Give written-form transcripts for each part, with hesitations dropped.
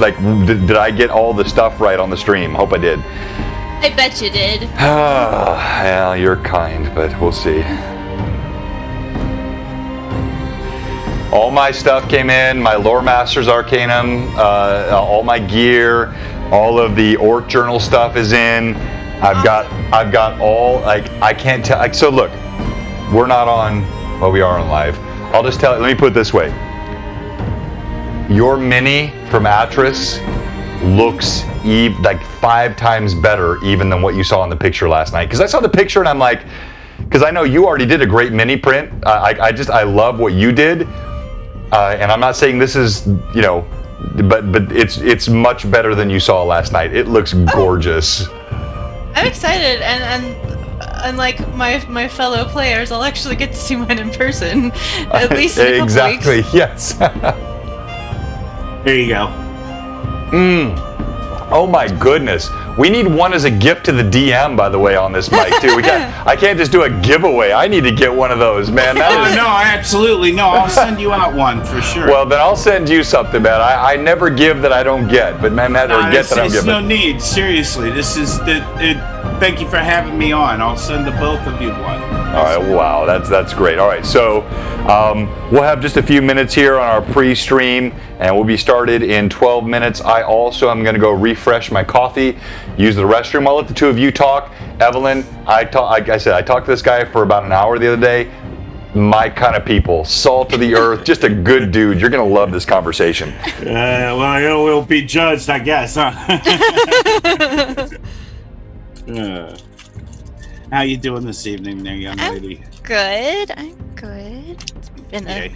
Like, did I get all the stuff right on the stream? Hope I did. I bet you did. Well, you're kind, but we'll see. All my stuff came in, my Loremaster's Arcanum, all my gear, all of the Orc Journal stuff is in. I've got all, like, I can't tell, like, so look, we're not on, well, we are on live. I'll just tell you, let me put it this way. Your mini from Atris looks like 5 times better even than what you saw in the picture last night. Because I saw the picture and I'm like, because I know you already did a great mini print. I love what you did. And I'm not saying this is, you know, but it's much better than you saw last night. It looks gorgeous. I'm excited, and unlike my fellow players, I'll actually get to see mine in person, at least in a couple exactly. weeks. Yes. There you go. Oh my goodness. We need one as a gift to the DM, by the way, on this mic too. I can't just do a giveaway. I need to get one of those, man. No, absolutely. No, I'll send you out one for sure. Well, then I'll send you something, man. I never give that I don't get, but man, that or get that I don't give. There's no need. Seriously, this is it. Thank you for having me on. I'll send the both of you one. All right, wow, that's great. All right, so we'll have just a few minutes here on our pre-stream, and we'll be started in 12 minutes. I also am going to go refresh my coffee, use the restroom. I'll let the two of you talk. Evelyn, like I said, I talked to this guy for about an hour the other day. My kind of people, salt of the earth, just a good dude. You're going to love this conversation. Well, we'll be judged, I guess, huh? How you doing this evening there, young lady? I'm good. It's been a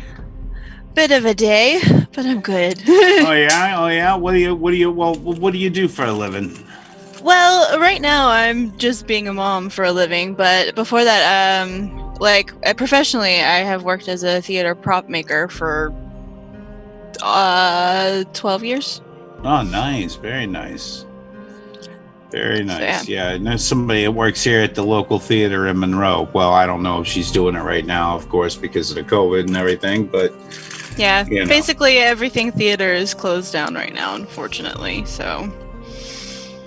bit of a day, but I'm good. Oh yeah. What do you do for a living? Well, right now I'm just being a mom for a living, but before that, professionally, I have worked as a theater prop maker for 12 years. Oh, nice. Very nice. Very nice. So, yeah, I know somebody that works here at the local theater in Monroe. Well, I don't know if she's doing it right now, of course, because of the COVID and everything, but yeah, basically everything theater is closed down right now, unfortunately. So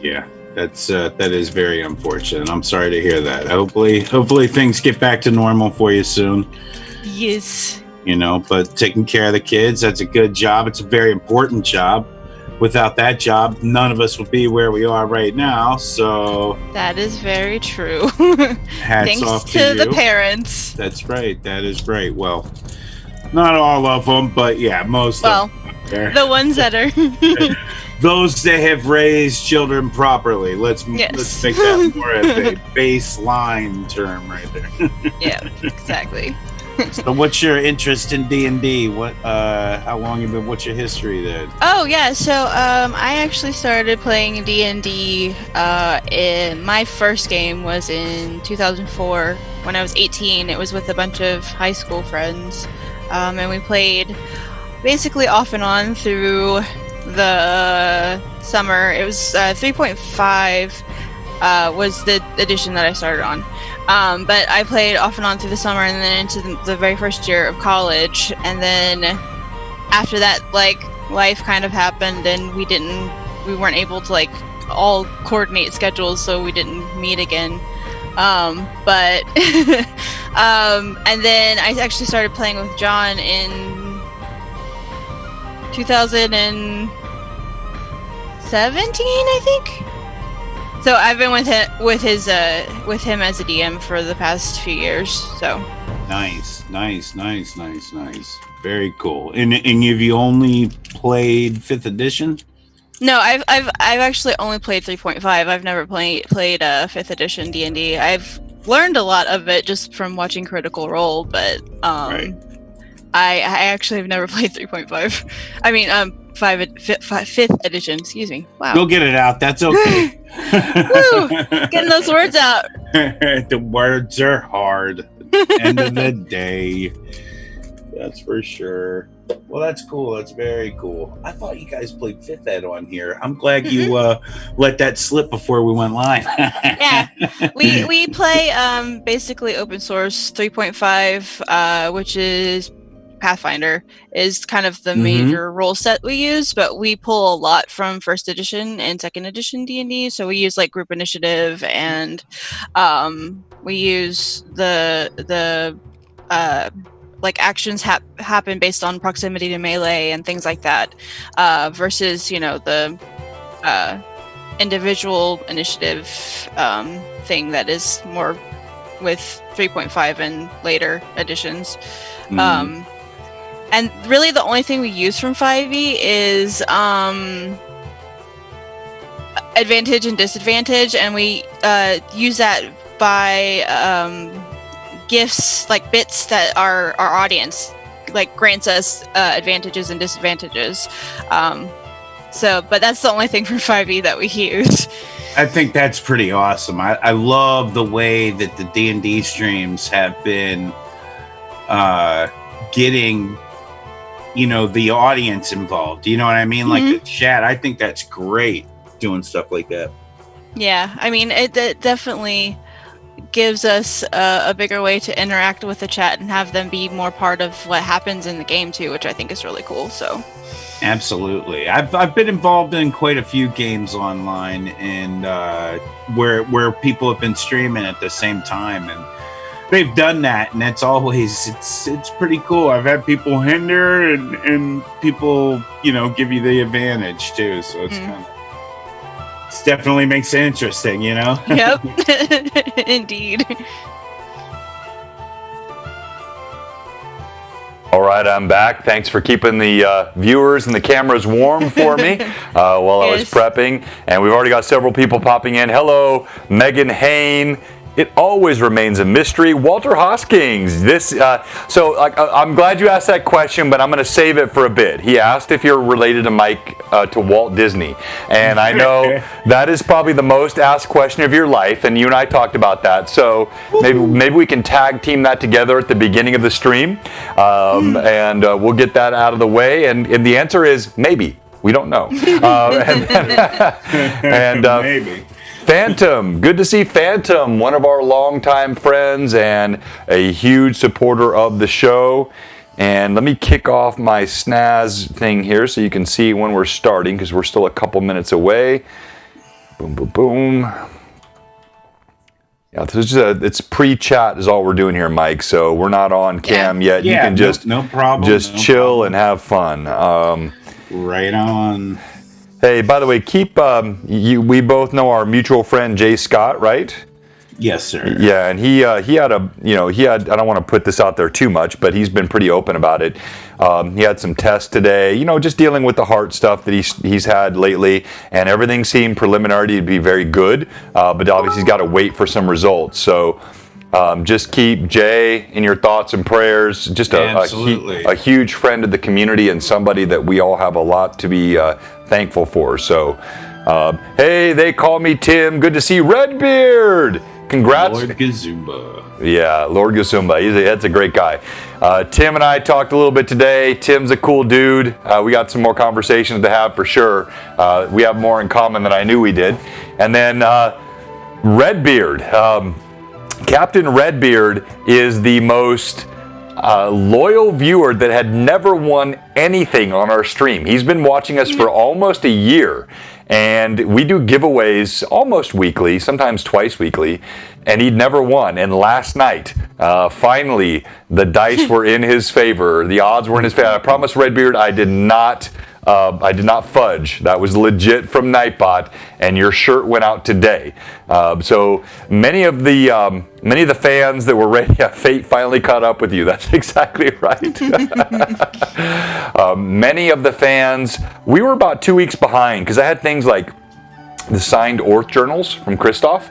yeah, that is very unfortunate. I'm sorry to hear that. Hopefully things get back to normal for you soon. Yes. You know, but taking care of the kids, that's a good job. It's a very important job. Without that job, none of us would be where we are right now. So that is very true. Hats Thanks off to you. the parents. That's right. That is right. Well, not all of them, but yeah, most of them. The ones that are those that have raised children properly. Let's make that more of a baseline term right there. Yeah, exactly. So what's your interest in D&D? How long you been? What's your history then? Oh yeah, so I actually started playing D&D. In my first game was in 2004 when I was 18. It was with a bunch of high school friends, and we played basically off and on through the summer. It was 3.5 was the edition that I started on. But I played off and on through the summer and then into the very first year of college. And then after that, like, life kind of happened and we weren't able to, like, all coordinate schedules, so we didn't meet again. And then I actually started playing with John in 2017, I think. So I've been with him as a DM for the past few years. So nice. Very cool. And have you only played 5th edition? No, I've actually only played 3.5. I've never played 5th edition D&D. I've learned a lot of it just from watching Critical Role, but right. I actually have never played 3.5. I mean, 5th edition. Excuse me. Wow. Go get it out. That's okay. Woo! Getting those words out. The words are hard. End of the day. That's for sure. Well, that's cool. That's very cool. I thought you guys played 5th ed on here. I'm glad you let that slip before we went live. Yeah. We play basically open source 3.5, which is Pathfinder is kind of the Mhm. major rule set we use, but we pull a lot from first edition and second edition D&D. So we use like group initiative, and we use the like actions happen based on proximity to melee and things like that, versus the individual initiative thing that is more with 3.5 and later editions. And really the only thing we use from 5e is advantage and disadvantage, and we use that by gifts, like bits that our audience like grants us advantages and disadvantages. But that's the only thing from 5e that we use. I think that's pretty awesome. I love the way that the D&D streams have been getting, the audience involved. You know what I mean? Like the chat. I think that's great doing stuff like that. Yeah, I mean, it definitely gives us a bigger way to interact with the chat and have them be more part of what happens in the game too, which I think is really cool. So absolutely, I've been involved in quite a few games online, and where people have been streaming at the same time, and they've done that, and it's pretty cool. I've had people hinder and people give you the advantage too, so it's it definitely makes it interesting, Yep. Indeed. All right, I'm back. Thanks for keeping the viewers and the cameras warm for me while I was prepping. And we've already got several people popping in. Hello, Megan Hain. It always remains a mystery. Walter Hoskins. I'm glad you asked that question, but I'm going to save it for a bit. He asked if you're related to Mike, to Walt Disney. And I know that is probably the most asked question of your life, and you and I talked about that. So maybe we can tag team that together at the beginning of the stream, and we'll get that out of the way. And the answer is maybe. We don't know. Maybe. Phantom, good to see Phantom, one of our longtime friends and a huge supporter of the show. And let me kick off my snaz thing here so you can see when we're starting, because we're still a couple minutes away. Boom, boom, boom. Yeah, it's pre-chat is all we're doing here, Mike. So we're not on cam yet. Yeah, you can just no problem. Just chill and have fun. Right on. Hey, by the way, we both know our mutual friend Jay Scott, right? Yes, sir. Yeah, and he had I don't want to put this out there too much, but he's been pretty open about it. He had some tests today, just dealing with the heart stuff that he's had lately, and everything seemed preliminary to be very good, but obviously he's got to wait for some results. So just keep Jay in your thoughts and prayers. Just a huge friend of the community and somebody that we all have a lot to be thankful for. So, hey, they call me Tim. Good to see Redbeard. Congrats. Lord Gazumba. Yeah, Lord Gazumba. That's a great guy. Tim and I talked a little bit today. Tim's a cool dude. We got some more conversations to have for sure. We have more in common than I knew we did. And then Redbeard. Captain Redbeard is the most loyal viewer that had never won anything on our stream. He's been watching us for almost a year, and we do giveaways almost weekly, sometimes twice weekly, and he'd never won. And last night, finally, the dice were in his favor. The odds were in his favor. I promise, Redbeard, I did not fudge. That was legit from Nightbot, and your shirt went out today. So many of the fans that were ready, fate finally caught up with you. That's exactly right. Many of the fans, we were about 2 weeks behind because I had things like the signed Orth journals from Christoph,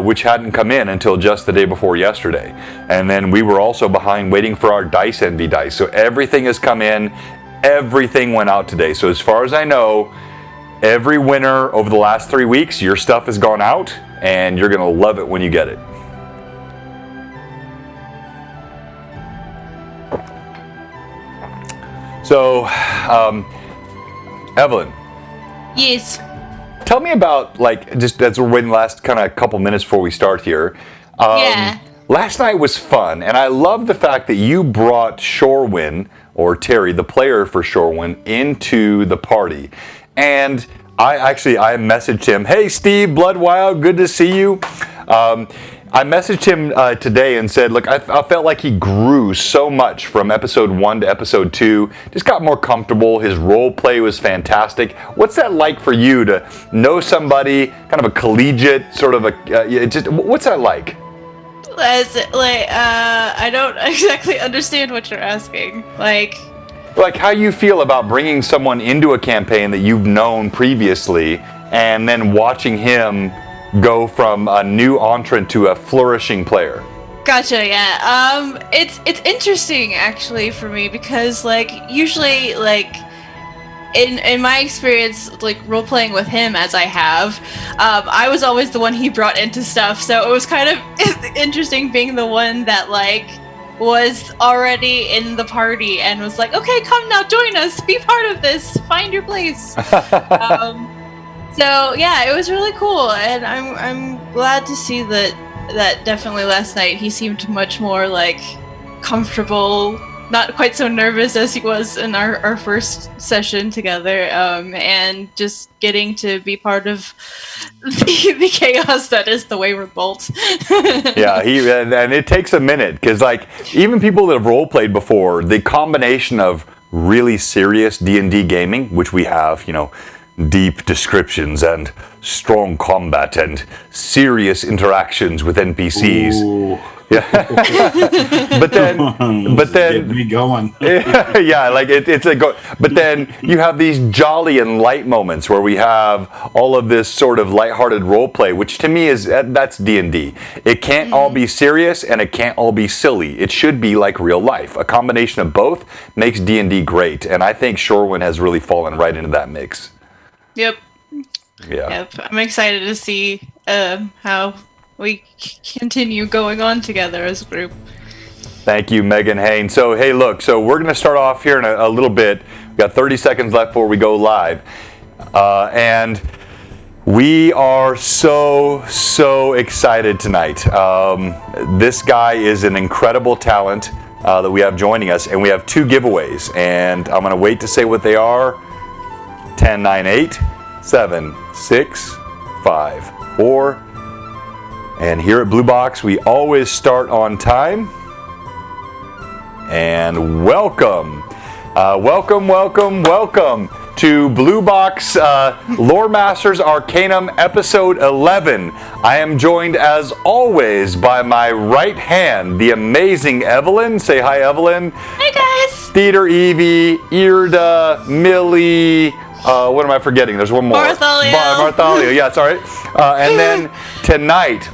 which hadn't come in until just the day before yesterday. And then we were also behind waiting for our Dice Envy dice. So everything has come in. Everything went out today. So as far as I know, every winner over the last 3 weeks, your stuff has gone out, and you're going to love it when you get it. So, Evelyn. Yes. Tell me about, just as we're waiting the last kind of couple minutes before we start here. Yeah. last night was fun, and I love the fact that you brought Shorewin, or Terry, the player for Shorewin, into the party. And I messaged him, hey Steve, Bloodwild, good to see you. I messaged him today and said, look, I felt like he grew so much from episode 1 to episode 2, just got more comfortable. His role play was fantastic. What's that like for you to know somebody, kind of a collegiate sort of what's that like? I don't exactly understand what you're asking. Like how you feel about bringing someone into a campaign that you've known previously and then watching him go from a new entrant to a flourishing player. Gotcha, yeah. It's interesting actually for me because usually in my experience role playing with him as I have, I was always the one he brought into stuff, so it was kind of interesting being the one that was already in the party and was like, okay, come now, join us, be part of this, find your place. So yeah, it was really cool, and I'm glad to see that definitely last night he seemed much more comfortable, not quite so nervous as he was in our first session together, and just getting to be part of the chaos that is the Wayward Bolt. Yeah, and it takes a minute because even people that have role played before, the combination of really serious D&D gaming, which we have, deep descriptions and strong combat and serious interactions with NPCs. Ooh. Yeah. but then get me going. Yeah, but then you have these jolly and light moments where we have all of this sort of lighthearted role play, which to me that's D&D. It can't all be serious and it can't all be silly. It should be like real life. A combination of both makes D&D great, and I think Shorewin has really fallen right into that mix. Yep. Yeah. Yep. I'm excited to see how we continue going on together as a group. Thank you, Megan Hain. So, hey, look, we're going to start off here in a little bit. We've got 30 seconds left before we go live. And we are so excited tonight. This guy is an incredible talent that we have joining us, and we have 2 giveaways. And I'm going to wait to say what they are. 10, 9, 8, 7, 6, 5, 4. And here at Blue Box, we always start on time. And welcome to Blue Box Loremasters Arcanum Episode 11. I am joined, as always, by my right hand, the amazing Evelyn. Say hi, Evelyn. Hi, guys. Theater Evie, Irda, Millie. What am I forgetting? There's one more. Bartholomew. Yeah, sorry. And then tonight,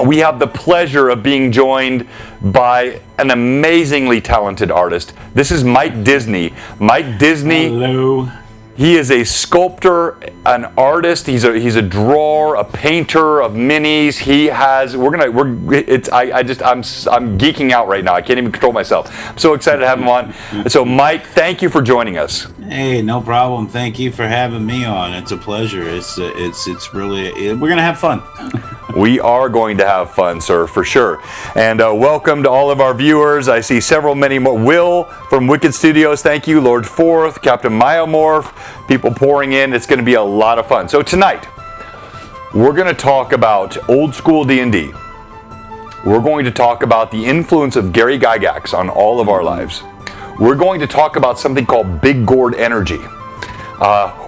we have the pleasure of being joined by an amazingly talented artist. This is Mike Disney. Mike Disney. Hello. He is a sculptor, an artist. He's a drawer, a painter of minis. He has. I'm geeking out right now. I can't even control myself. I'm so excited to have him on. So, Mike, thank you for joining us. Hey, no problem. Thank you for having me on. It's a pleasure. It's really, we're gonna have fun. We are going to have fun, sir, for sure. And welcome to all of our viewers. I see many more. Will from Wicked Studios, thank you. Lord Forth, Captain Myomorph, people pouring in. It's going to be a lot of fun. So tonight, we're going to talk about old school D&D. We're going to talk about the influence of Gary Gygax on all of our lives. We're going to talk about something called Big Gourd Energy.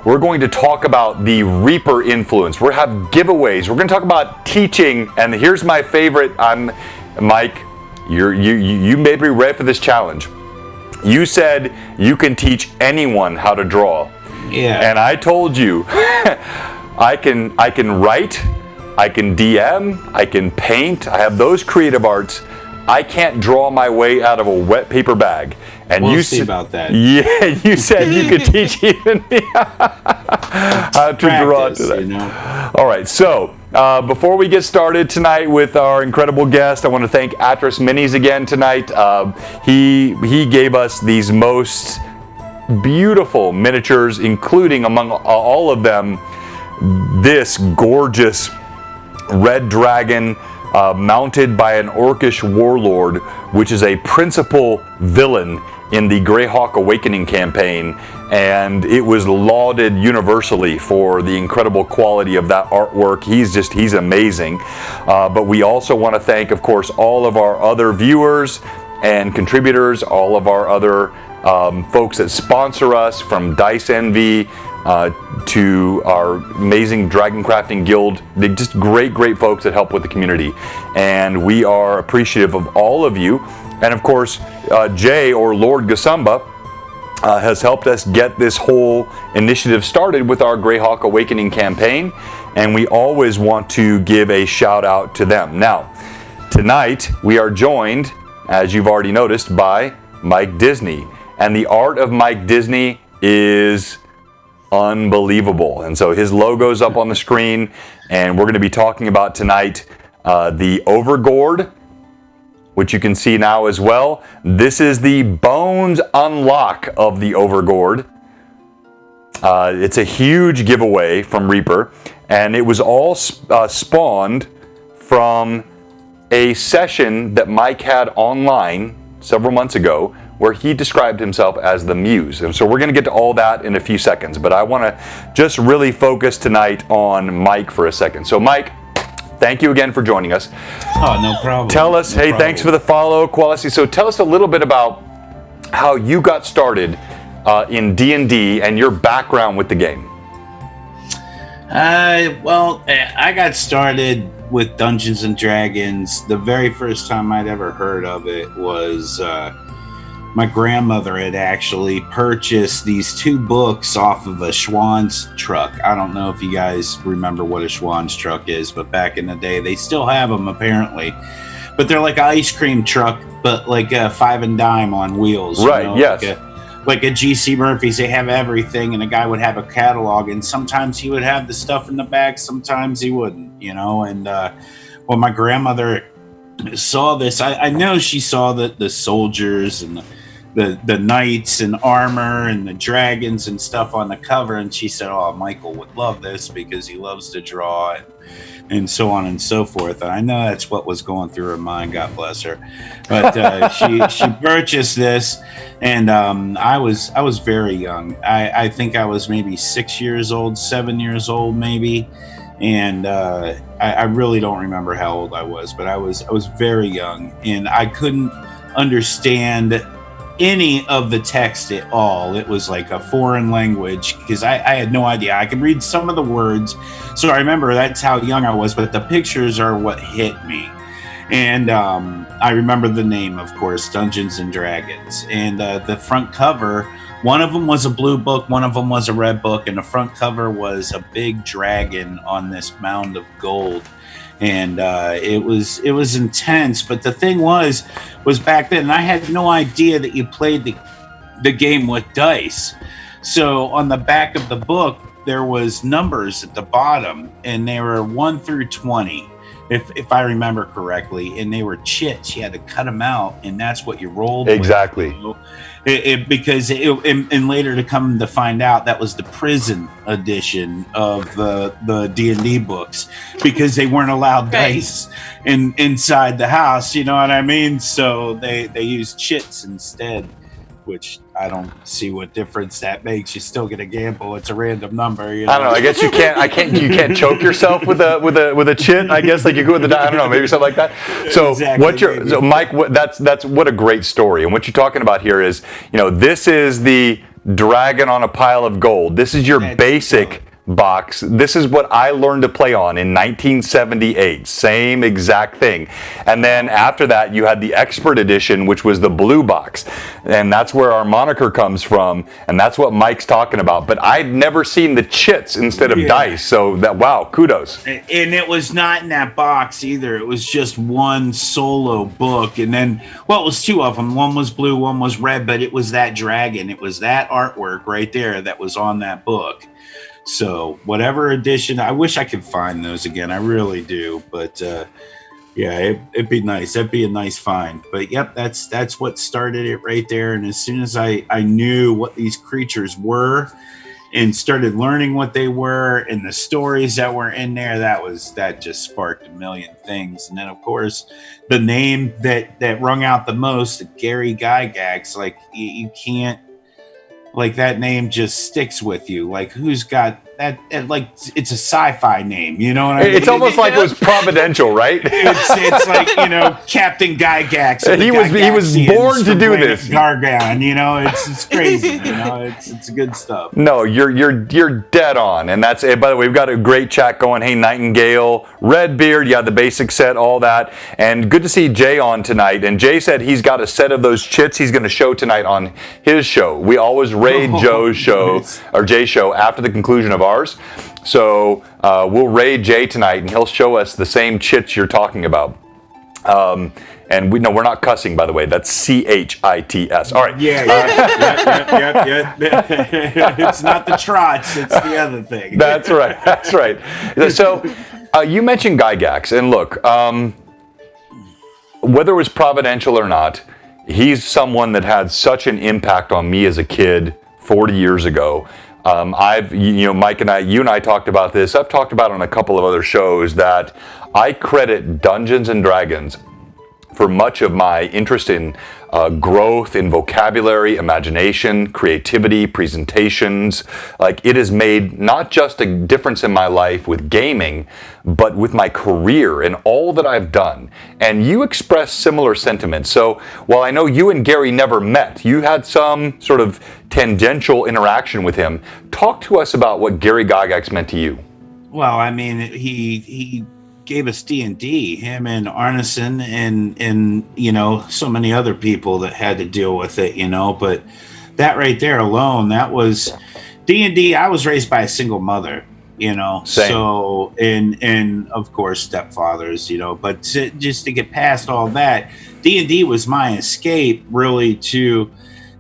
We're going to talk about the Reaper influence. We're going to have giveaways. We're going to talk about teaching. And here's my favorite. Mike, you made me ready for this challenge. You said you can teach anyone how to draw. Yeah. And I told you, I can write, I can DM, I can paint. I have those creative arts. I can't draw my way out of a wet paper bag. And we'll see about that. Yeah, you said you could teach even me how to draw today. All right, so before we get started tonight with our incredible guest, I want to thank Atlas Minis again tonight. He gave us these most beautiful miniatures, including among all of them this gorgeous red dragon mounted by an orcish warlord, which is a principal villain in the Greyhawk Awakening campaign, and it was lauded universally for the incredible quality of that artwork. He's amazing. But we also want to thank, of course, all of our other viewers and contributors, all of our other folks that sponsor us, from Dice Envy to our amazing Dragon Crafting Guild. They're just great folks that help with the community, and we are appreciative of all of you. And of course, Jay, or Lord Gasumba, has helped us get this whole initiative started with our Greyhawk Awakening campaign, and we always want to give a shout out to them. Now, tonight we are joined, as you've already noticed, by Mike Disney, and the art of Mike Disney is unbelievable. And so his logo's up on the screen, and we're going to be talking about tonight the Overgourd, which you can see now as well. This is the Bones unlock of the Overgourd. It's a huge giveaway from Reaper, and it was all spawned from a session that Mike had online several months ago, where he described himself as the Muse. And so we're going to get to all that in a few seconds, but I want to just really focus tonight on Mike for a second. So Mike, thank you again for joining us. Oh, no problem. Tell us, thanks for the follow, Quality. So tell us a little bit about how you got started in D&D and your background with the game. Well, I got started with Dungeons and Dragons. The very first time I'd ever heard of it was my grandmother had actually purchased these 2 books off of a Schwann's truck. I don't know if you guys remember what a Schwann's truck is, but back in the day, they still have them apparently. But they're like an ice cream truck, but like a 5 and dime on wheels. Right, you know, yes. Like a G.C. Murphy's, they have everything, and a guy would have a catalog, and sometimes he would have the stuff in the back, sometimes he wouldn't, you know. And when my grandmother saw this, I know she saw the soldiers and the knights and armor and the dragons and stuff on the cover, and she said, "Oh, Michael would love this because he loves to draw," and so on and so forth. And I know that's what was going through her mind, God bless her. But she purchased this, and I was very young. I think I was maybe 6 years old, 7 years old maybe, and I really don't remember how old I was, but I was very young, and I couldn't understand any of the text at all. It was like a foreign language because I had no idea. I could read some of the words, so I remember that's how young I was, but the pictures are what hit me. And I remember the name, of course, Dungeons and Dragons, and the front cover, one of them was a blue book, one of them was a red book, and the front cover was a big dragon on this mound of gold. And it was intense. But the thing was back then, I had no idea that you played the game with dice. So on the back of the book, there was numbers at the bottom, and they were 1 through 20, if I remember correctly. And they were chits. You had to cut them out, and that's what you rolled Exactly. with, you know? And later to come to find out, that was the prison edition of the D&D books, because they weren't allowed dice inside the house, you know what I mean? So they used chits instead, which I don't see what difference that makes. You still get a gamble. It's a random number. You know? I don't know. I guess you can't choke yourself with a chit. I guess like you go with the, I don't know, maybe something like that. So Exactly, Mike, that's what a great story. And what you're talking about here is, you know, this is the dragon on a pile of gold. This is your basic box. This is what I learned to play on in 1978. Same exact thing. And then after that, you had the expert edition, which was the blue box. And that's where our moniker comes from. And that's what Mike's talking about. But I'd never seen the chits instead of dice. So that, wow, kudos. And it was not in that box either. It was just one solo book. And then, well, it was 2 of them. One was blue, one was red, but it was that dragon. It was that artwork right there that was on that book. So whatever edition, I wish I could find those again. I really do. But yeah, it'd be nice. That'd be a nice find. But yep, that's what started it right there. And as soon as I knew what these creatures were, and started learning what they were and the stories that were in there, that just sparked a million things. And then of course the name that rung out the most, Gary Gygax, like you can't, like that name just sticks with you. Like who's got that? Like it's a sci-fi name, you know what I mean? It's almost like it was providential, right? It's like, you know, Captain Gygax. He was born to do this. Gargan, you know, it's crazy. You know, it's good stuff. No, you're dead on, and that's it. By the way, we've got a great chat going. Hey, Nightingale, Redbeard, yeah, the basic set, all that, and good to see Jay on tonight. And Jay said he's got a set of those chits he's going to show tonight on his show. We always raid Joe's show or Jay's show after the conclusion of ours. So we'll raid Jay tonight, and he'll show us the same chits you're talking about. And we're not cussing, by the way. That's CHITS. All right. Yeah. It's not the trots. It's the other thing. That's right. That's right. So you mentioned Gygax, and look, whether it was providential or not, he's someone that had such an impact on me as a kid 40 years ago. Mike and you and I talked about this. I've talked about it on a couple of other shows that I credit Dungeons and Dragons for much of my interest in growth in vocabulary, imagination, creativity, presentations. Like, it has made not just a difference in my life with gaming, but with my career and all that I've done. And you express similar sentiments. So while I know you and Gary never met, you had some sort of tangential interaction with him. Talk to us about what Gary Gygax meant to you. Well, I mean, he gave us D&D, him and Arneson and you know, so many other people that had to deal with it, you know, but that right there alone, that was D&D. I was raised by a single mother, you know. Same. So and of course stepfathers, you know, but just to get past all that, D&D was my escape really to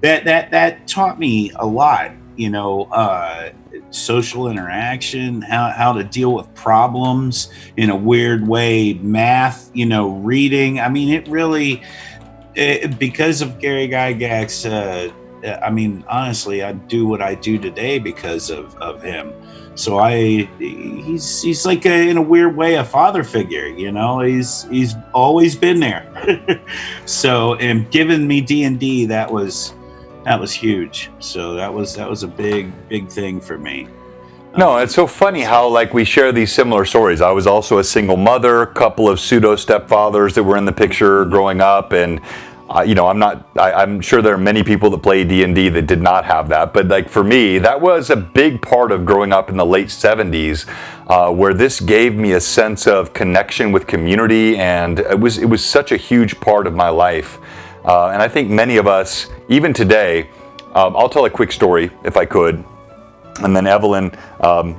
that taught me a lot, you know, social interaction, how to deal with problems in a weird way, math, you know, reading. I mean, it really, because of Gary Gygax, I mean, honestly, I do what I do today because of him. So he's like in a weird way, a father figure, you know, he's always been there. So, and giving me D&D, that was huge. So that was a big thing for me. No, it's so funny how, like, we share these similar stories. I was also a single mother, a couple of pseudo stepfathers that were in the picture growing up, and you know, I'm sure there are many people that play D&D that did not have that, but like for me, that was a big part of growing up in the late 70s, where this gave me a sense of connection with community, and it was such a huge part of my life. And I think many of us, even today, I'll tell a quick story if I could. And then Evelyn,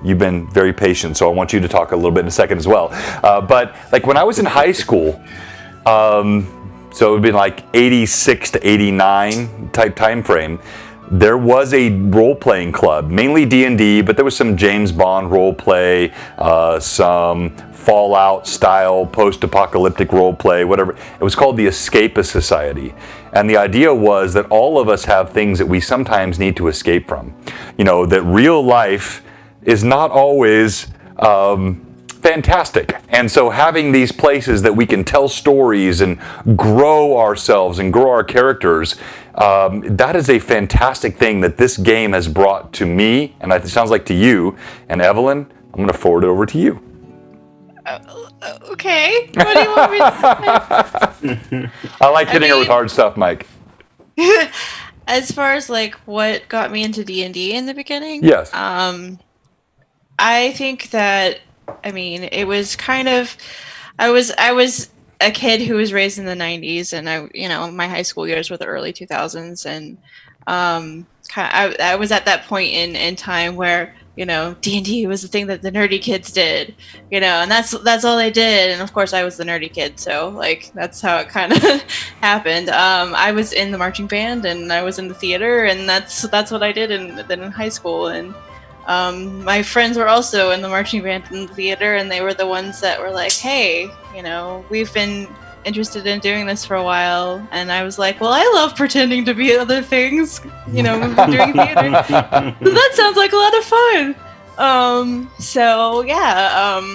you've been very patient, so I want you to talk a little bit in a second as well. But like when I was in high school, so it would be like 86 to 89 type time frame, there was a role-playing club, mainly D&D, but there was some James Bond role-play, some Fallout-style post-apocalyptic role-play, whatever. It was called the Escapist Society. And the idea was that all of us have things that we sometimes need to escape from. You know, that real life is not always fantastic. And so having these places that we can tell stories and grow ourselves and grow our characters, that is a fantastic thing that this game has brought to me, and it sounds like to you. And Evelyn, I'm going to forward it over to you. Okay. What do you want me to say? I like hitting her with hard stuff, Mike. As far as like what got me into D&D in the beginning, yes. I think that, I mean, it was kind of, I was a kid who was raised in the 90s, and my high school years were the early 2000s, and I was at that point in time where, you know, D&D was the thing that the nerdy kids did, you know, and that's all they did. And of course I was the nerdy kid. So like, that's how it kind of happened. I was in the marching band and I was in the theater, and that's what I did in high school. And my friends were also in the marching band and the theater, and they were the ones that were like, hey, you know, we've been interested in doing this for a while, and I was like, well, I love pretending to be other things, you know, doing theater. So that sounds like a lot of fun. So yeah,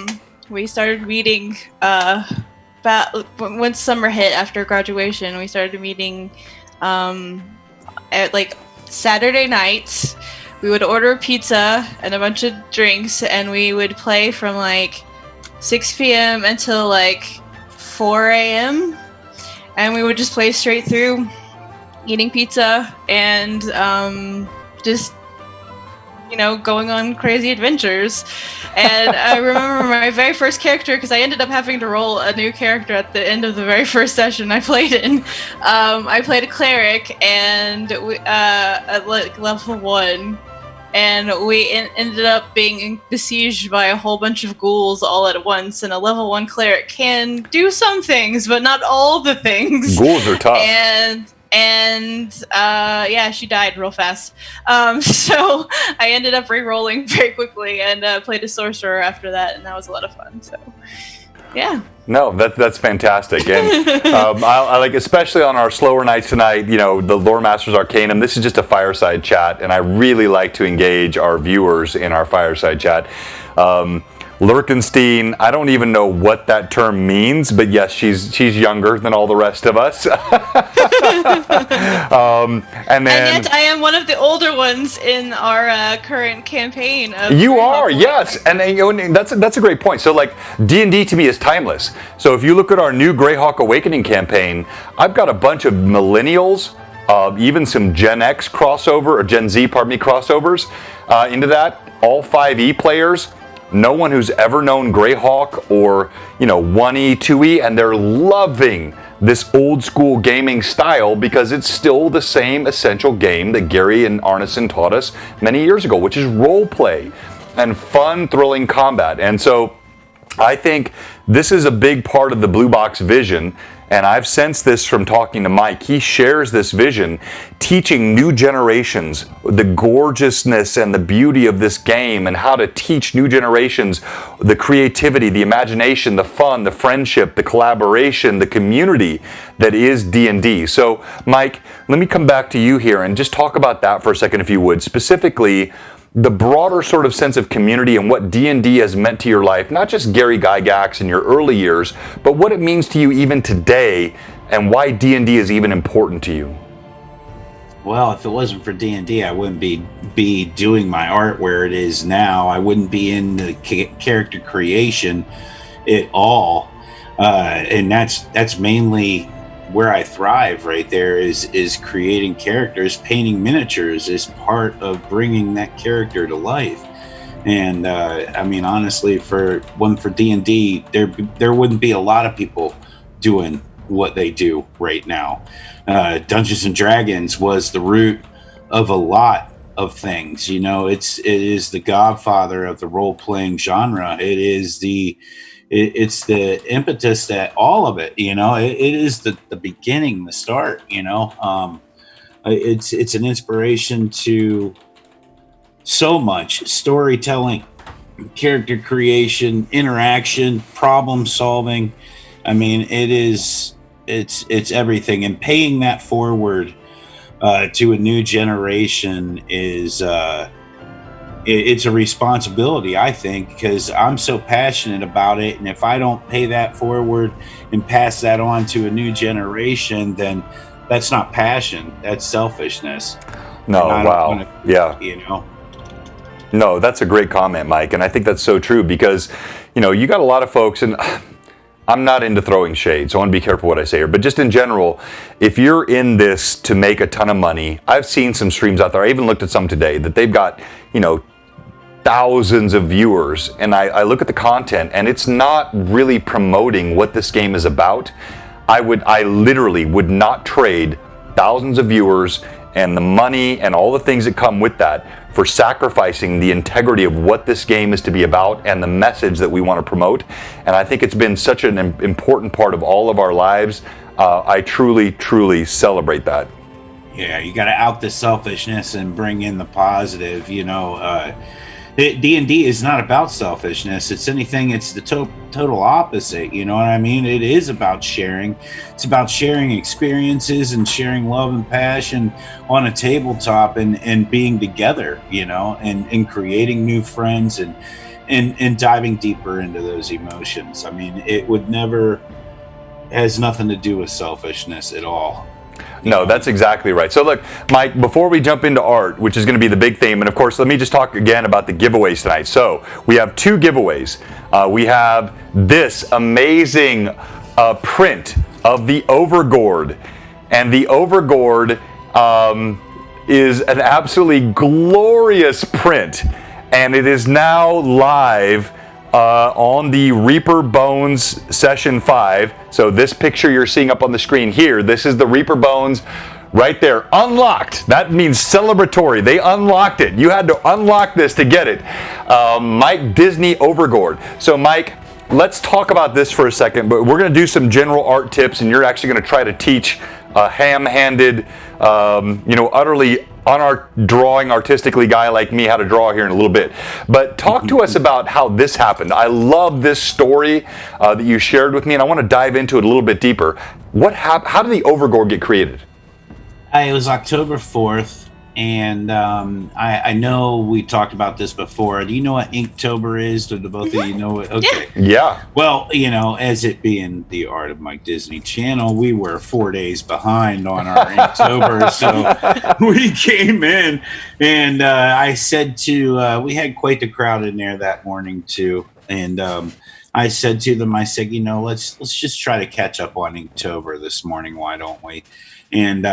we started meeting about once summer hit after graduation. We started meeting at like Saturday nights. We would order pizza and a bunch of drinks, and we would play from like 6 p.m. until like 4 a.m. And we would just play straight through, eating pizza and just, you know, going on crazy adventures. And I remember my very first character, because I ended up having to roll a new character at the end of the very first session I played in. I played a cleric, and at like level 1. And we ended up being besieged by a whole bunch of ghouls all at once. And a level 1 cleric can do some things, but not all the things. Ghouls are tough. And yeah, she died real fast. So I ended up re-rolling very quickly and played a sorcerer after that, and that was a lot of fun. So yeah. No, that's fantastic, and I like, especially on our slower nights tonight, you know, the Loremaster's Arcanum. This is just a fireside chat, and I really like to engage our viewers in our fireside chat. Lurkenstein, I don't even know what that term means, but yes, she's younger than all the rest of us. And yet I am one of the older ones in our current campaign. You are, yes, and you know, that's a great point. So like D&D to me is timeless. So if you look at our new Greyhawk Awakening campaign, I've got a bunch of millennials, even some Gen X crossover, or Gen Z, crossovers into that. All 5e players. No one who's ever known Greyhawk or, you know, 1E, 2E, and they're loving this old school gaming style because it's still the same essential game that Gary and Arneson taught us many years ago, which is role play and fun, thrilling combat. And so I think this is a big part of the Blue Box vision, and I've sensed this from talking to Mike. He shares this vision, teaching new generations the gorgeousness and the beauty of this game, and how to teach new generations the creativity, the imagination, the fun, the friendship, the collaboration, the community that is D&D. So, Mike, let me come back to you here and just talk about that for a second, if you would. Specifically, the broader sort of sense of community and what D&D has meant to your life, not just Gary Gygax in your early years, but what it means to you even today, and why D&D is even important to you. Well, if it wasn't for D&D, I wouldn't be doing my art where it is now. I wouldn't be in the character creation at all, and that's mainly where I thrive. Right there is creating characters. Painting miniatures is part of bringing that character to life. And I mean, honestly, for D&D, there wouldn't be a lot of people doing what they do right now. Dungeons and Dragons was the root of a lot of things. You know, it is the godfather of the role-playing genre. It's the impetus that all of it, you know, it is the beginning, the start, you know. It's an inspiration to so much storytelling, character creation, interaction, problem solving. I mean, it's everything, and paying that forward to a new generation is it's a responsibility, I think, because I'm so passionate about it. And if I don't pay that forward and pass that on to a new generation, then that's not passion. That's selfishness. No, wow. Yeah. You know? No, that's a great comment, Mike. And I think that's so true because, you know, you got a lot of folks, and I'm not into throwing shade, so I want to be careful what I say here. But just in general, if you're in this to make a ton of money, I've seen some streams out there. I even looked at some today that they've got, you know, thousands of viewers, and I look at the content, and it's not really promoting what this game is about. I literally would not trade thousands of viewers and the money and all the things that come with that for sacrificing the integrity of what this game is to be about and the message that we want to promote. And I think it's been such an important part of all of our lives. I truly, truly celebrate that. Yeah, you got to out the selfishness and bring in the positive. You know, D&D is not about selfishness. It's anything. It's the total opposite. You know what I mean? It is about sharing. It's about sharing experiences and sharing love and passion on a tabletop and being together, you know, and creating new friends and diving deeper into those emotions. I mean, it would never has nothing to do with selfishness at all. No, that's exactly right. So look, Mike, before we jump into art, which is going to be the big theme, and of course, let me just talk again about the giveaways tonight. So we have 2 giveaways. We have this amazing print of the Overgord. And the Overgord is an absolutely glorious print. And it is now live on the Reaper Bones Session 5. So this picture you're seeing up on the screen here, this is the Reaper Bones right there, unlocked. That means celebratory. They unlocked it. You had to unlock this to get it. Mike Disney Overgord. So Mike, let's talk about this for a second, but we're going to do some general art tips, and you're actually going to try to teach a ham-handed, utterly drawing artistically guy like me how to draw here in a little bit. But talk to us about how this happened. I love this story that you shared with me, and I want to dive into it a little bit deeper. How did the Overgord get created? It was October 4th, and I know we talked about this before. Do you know what Inktober is? Do the both of you know it? Okay. Yeah. Well, you know, as it being the Art of Mike Disney channel, we were 4 days behind on our Inktober. So we came in, and I said we had quite the crowd in there that morning too. And I said to them, I said, let's just try to catch up on Inktober this morning. Why don't we? And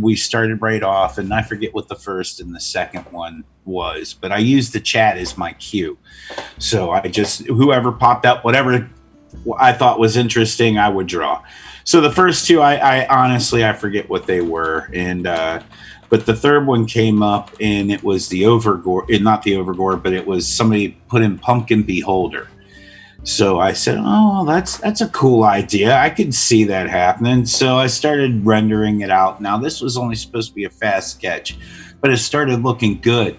we started right off, and I forget what the first and the second one was, but I used the chat as my cue. So whoever popped up, whatever I thought was interesting, I would draw. So the first 2, I honestly, I forget what they were. And, but the third one came up, and it was the Overgord, not the Overgord, but it was somebody put in Pumpkin Beholder. So I said, oh, that's a cool idea. I could see that happening. So I started rendering it out. Now, this was only supposed to be a fast sketch, but it started looking good.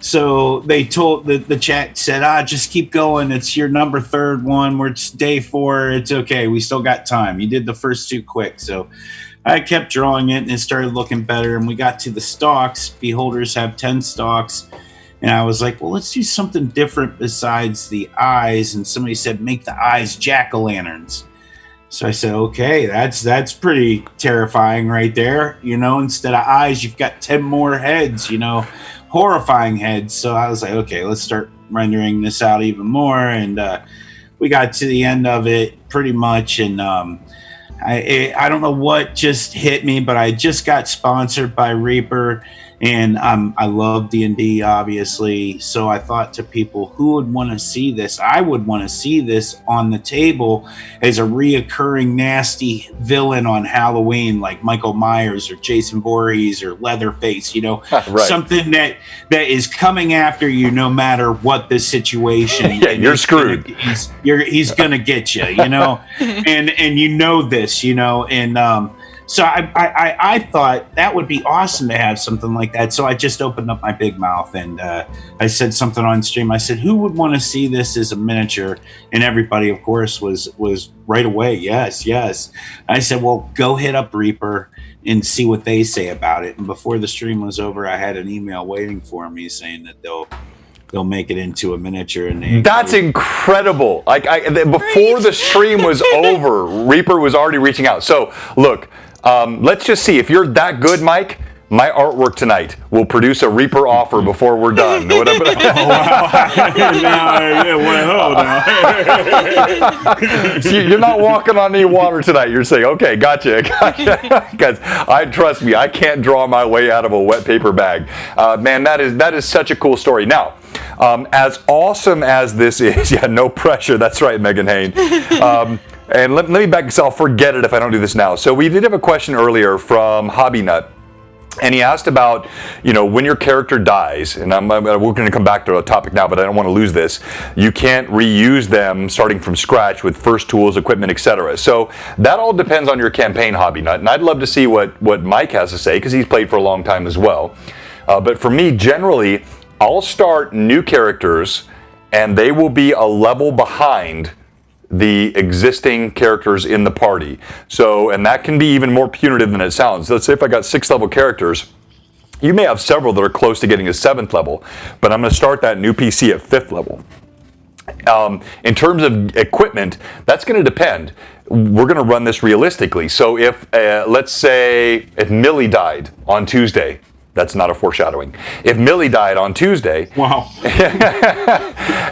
So they told the chat said, just keep going. It's your number 3rd one. It's day 4. It's okay. We still got time. You did the first 2 quick. So I kept drawing it, and it started looking better. And we got to the stalks. Beholders have 10 stalks. And I was like, well, let's do something different besides the eyes. And somebody said, make the eyes jack-o'-lanterns. So I said, okay, that's pretty terrifying right there. Instead of eyes, you've got 10 more heads, horrifying heads. So I was like, okay, let's start rendering this out even more. And we got to the end of it pretty much. And I don't know what just hit me, but I just got sponsored by Reaper. And I love D&D, obviously. So I thought to people who would want to see this, I would want to see this on the table as a reoccurring nasty villain on Halloween, like Michael Myers or Jason Voorhees or Leatherface, Right. Something that is coming after you no matter what the situation. Yeah, you're screwed. He's going to get you, and this, and so I thought that would be awesome to have something like that. So I just opened up my big mouth, and I said something on stream. I said, who would want to see this as a miniature? And everybody, of course, was right away. Yes. I said, well, go hit up Reaper and see what they say about it. And before the stream was over, I had an email waiting for me saying that they'll make it into a miniature. And that's incredible. Before the stream was over, Reaper was already reaching out. So look, let's just see if you're that good, Mike. My artwork tonight will produce a Reaper offer before we're done. Oh, wow. So you're not walking on any water tonight. You're saying, okay, gotcha. Because trust me, I can't draw my way out of a wet paper bag. Man, that is such a cool story. Now, as awesome as this is, no pressure. That's right, Megan Hain. And let me back this. I'll forget it if I don't do this now. So we did have a question earlier from Hobby Nut. And he asked about, when your character dies, and we're going to come back to a topic now, but I don't want to lose this. You can't reuse them starting from scratch with first tools, equipment, etc. So that all depends on your campaign, Hobby Nut. And I'd love to see what Mike has to say, because he's played for a long time as well. But for me, generally, I'll start new characters, and they will be a level behind the existing characters in the party. So, and that can be even more punitive than it sounds. Let's say if I got 6 level characters, you may have several that are close to getting a 7th level, but I'm going to start that new PC at 5th level. In terms of equipment, that's going to depend. We're going to run this realistically. So if, let's say, if Millie died on Tuesday, that's not a foreshadowing. If Millie died on Tuesday, Wow.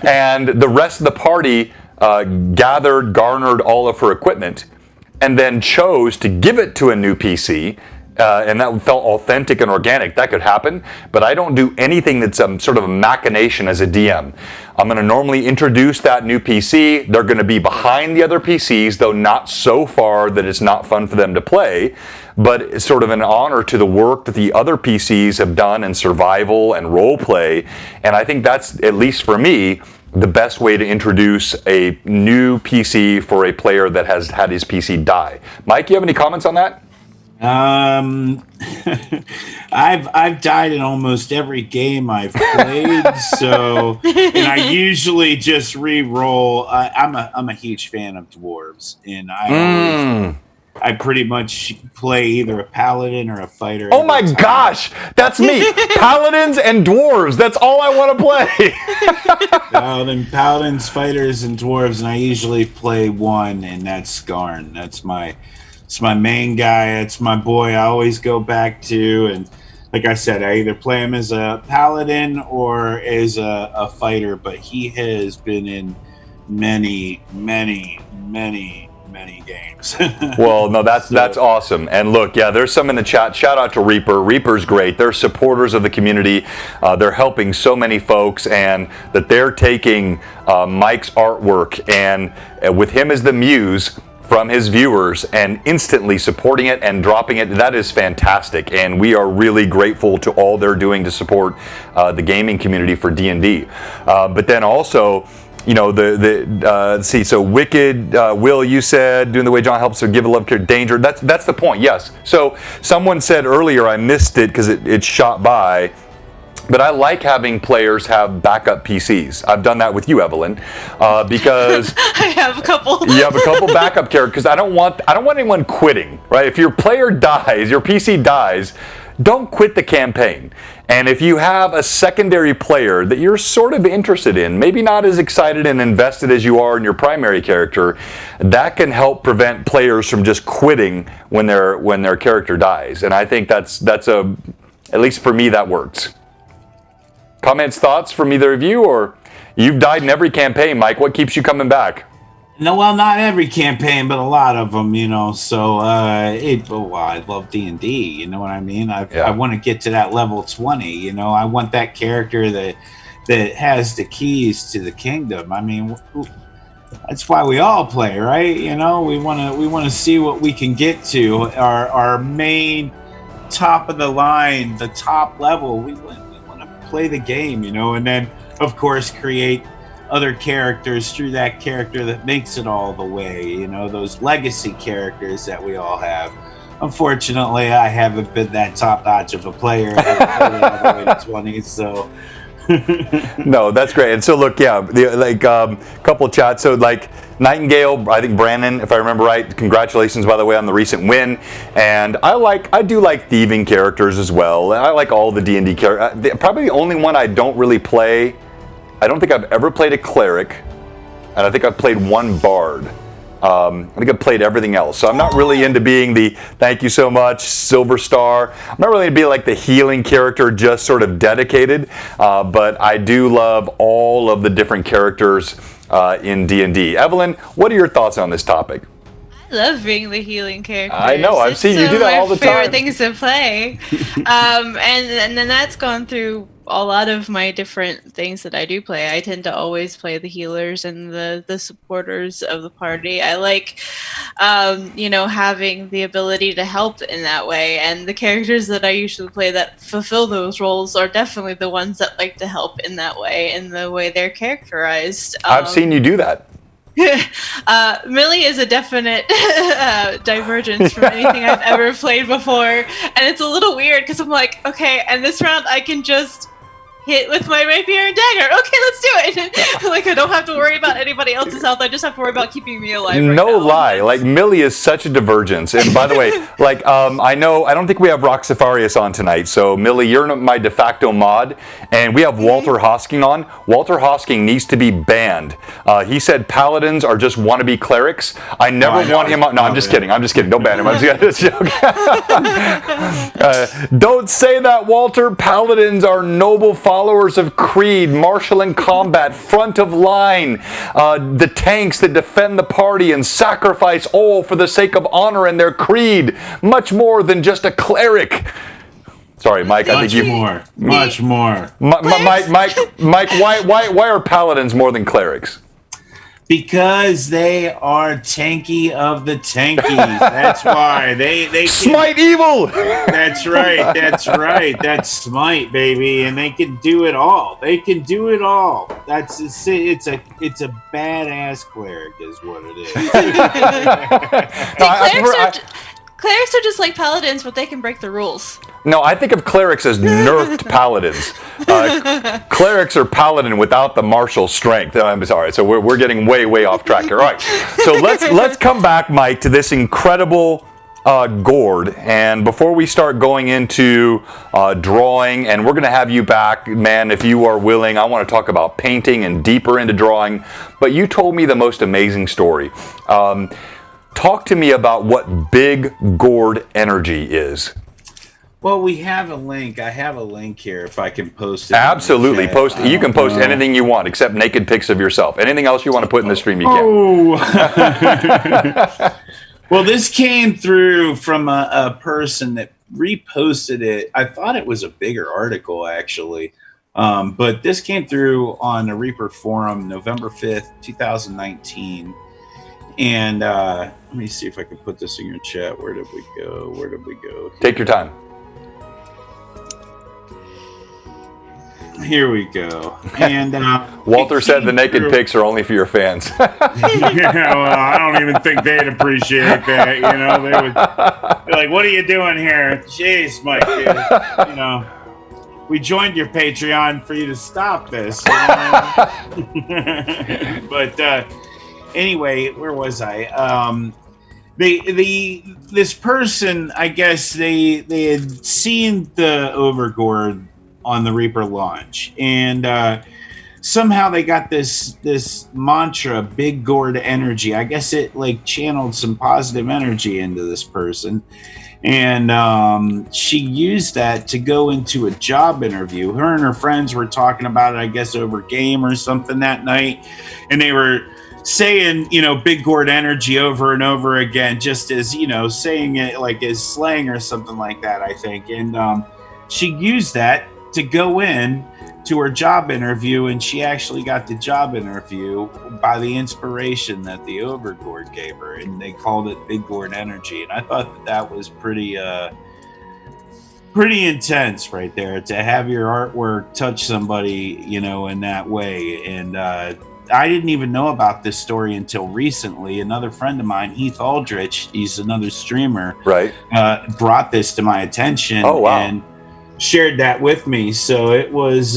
and the rest of the party garnered all of her equipment, and then chose to give it to a new PC, and that felt authentic and organic, that could happen. But I don't do anything that's sort of a machination as a DM. I'm going to normally introduce that new PC. They're going to be behind the other PCs, though not so far that it's not fun for them to play. But it's sort of an honor to the work that the other PCs have done in survival and role play. And I think that's, at least for me, the best way to introduce a new PC for a player that has had his PC die. Mike, you have any comments on that? I've died in almost every game I've played, so and I usually just re-roll. I'm a huge fan of dwarves, and I pretty much play either a paladin or a fighter. Oh my gosh, that's me! Paladins and dwarves. That's all I want to play. Then paladins, fighters, and dwarves, and I usually play one, and that's Skarn. It's my main guy. It's my boy. I always go back to, and like I said, I either play him as a paladin or as a fighter. But he has been in many games. Well, no, that's awesome. And look, yeah, there's some in the chat. Shout out to Reaper. Reaper's great. They're supporters of the community. They're helping so many folks, and that they're taking Mike's artwork and with him as the muse from his viewers and instantly supporting it and dropping it. That is fantastic, and we are really grateful to all they're doing to support the gaming community for D&D. But then also, you know, let's see. So Wicked, Will, you said doing the way John helps her give a love care danger. That's the point. Yes. So someone said earlier, I missed it because it shot by. But I like having players have backup PCs. I've done that with you, Evelyn, because I have a couple. You have a couple backup characters. I don't want anyone quitting, right? If your player dies, your PC dies, don't quit the campaign. And if you have a secondary player that you're sort of interested in, maybe not as excited and invested as you are in your primary character, that can help prevent players from just quitting when their character dies. And I think that's at least for me, that works. Comments, thoughts from either of you, or you've died in every campaign, Mike. What keeps you coming back? No, well, not every campaign, but a lot of them, you know. So, I love D&D. You know what I mean? I want to get to that level 20. You know, I want that character that has the keys to the kingdom. I mean, that's why we all play, right? You know, we want to see what we can get to. Our main top of the line, the top level. We want to play the game, you know, and then of course create other characters through that character that makes it all the way, you know, those legacy characters that we all have. Unfortunately, I haven't been that top notch of a player. I haven't played all the way to 20, so No, that's great. And so look, yeah, couple of chats. So like Nightingale, I think Brandon, if I remember right, congratulations by the way on the recent win. And I do like thieving characters as well. I like all the D&D characters. Probably the only one I don't really play, I don't think I've ever played a cleric, and I think I've played one bard. I think I've played everything else. So I'm not really into being the, thank you so much, Silver Star. I'm not really into being like the healing character, just sort of dedicated. But I do love all of the different characters in D&D. Evelyn, what are your thoughts on this topic? I love being the healing character. I know, I've seen you do that all the time. Favorite things to play. And then that's gone through a lot of my different things that I do play. I tend to always play the healers and the supporters of the party. I like, having the ability to help in that way. And the characters that I usually play that fulfill those roles are definitely the ones that like to help in that way, in the way they're characterized. I've seen you do that. Millie is a definite divergence from anything I've ever played before, and it's a little weird because I'm like, okay, and this round I can just hit with my rapier and dagger. Okay, let's do it. Like, I don't have to worry about anybody else's health. I just have to worry about keeping me alive. No lie, like Millie is such a divergence. And by the way, like I don't think we have Roxafarius on tonight. So Millie, you're my de facto mod, and we have Walter Hosking on. Walter Hosking needs to be banned. He said paladins are just wannabe clerics. I never want him on. No, I'm just kidding. Don't ban him. I'm just joking. Don't say that, Walter. Paladins are noble followers of Creed, martial in combat, front of line, the tanks that defend the party and sacrifice all for the sake of honor and their creed, much more than just a cleric. Sorry, Mike. Much more. Mike, why are paladins more than clerics? Because they are tanky of the tankies. That's why they can, smite evil. That's right. That's smite, baby, and they can do it all. That's it's a badass cleric, is what it is. Clerics are just like paladins, but they can break the rules. No, I think of clerics as nerfed paladins. Clerics are paladin without the martial strength. I'm sorry, so we're getting way off track here. All right, so let's come back, Mike, to this incredible gourd. And before we start going into drawing, and we're going to have you back, man, if you are willing. I want to talk about painting and deeper into drawing. But you told me the most amazing story. Talk to me about what big gourd energy is. Well, we have a link. I have a link here if I can post it. Absolutely. Post. You can post anything you want except naked pics of yourself. Anything else you want to put in the stream, you can. Oh. Well, this came through from a person that reposted it. I thought it was a bigger article, actually. But this came through on the Reaper Forum, November 5th, 2019. And let me see if I can put this in your chat. Where did we go? Take your time. Here we go. And Walter said the naked pics are only for your fans. Yeah, well, I don't even think they'd appreciate that. You know, they would be like, "What are you doing here?" Jeez, Mike. You know, we joined your Patreon for you to stop this. You know? But anyway, where was I? This person, I guess they had seen the Overgourd on the Reaper launch, and somehow they got this mantra, big gourd energy. I guess it like channeled some positive energy into this person, and she used that to go into a job interview. Her and her friends were talking about it, I guess over game or something that night, and they were saying, you know, big gourd energy over and over again, just as, you know, saying it like as slang or something like that, I think. And she used that to go in to her job interview, and she actually got the job interview by the inspiration that the Overgourd gave her, and they called it big gourd energy. And I thought that was pretty intense right there, to have your artwork touch somebody, you know, in that way. And I didn't even know about this story until recently. Another friend of mine, Heath Aldrich, he's another streamer, right, brought this to my attention. Oh, wow. And shared that with me. So it was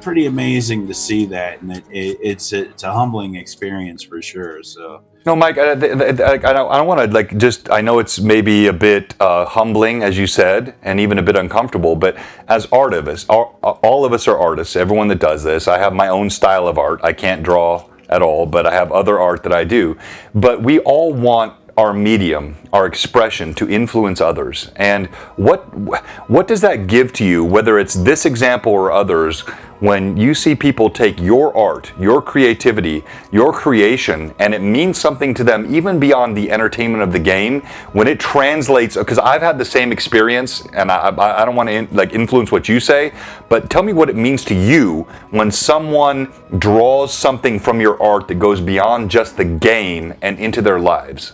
pretty amazing to see that, and it's a humbling experience for sure. So no, Mike, I don't want to like just. I know it's maybe a bit humbling, as you said, and even a bit uncomfortable. But as artists, all of us are artists. Everyone that does this, I have my own style of art. I can't draw at all, but I have other art that I do. But we all want our medium, our expression, to influence others. And what does that give to you, whether it's this example or others, when you see people take your art, your creativity, your creation, and it means something to them even beyond the entertainment of the game, when it translates? Because I've had the same experience, and I don't want to influence what you say, but tell me what it means to you when someone draws something from your art that goes beyond just the game and into their lives.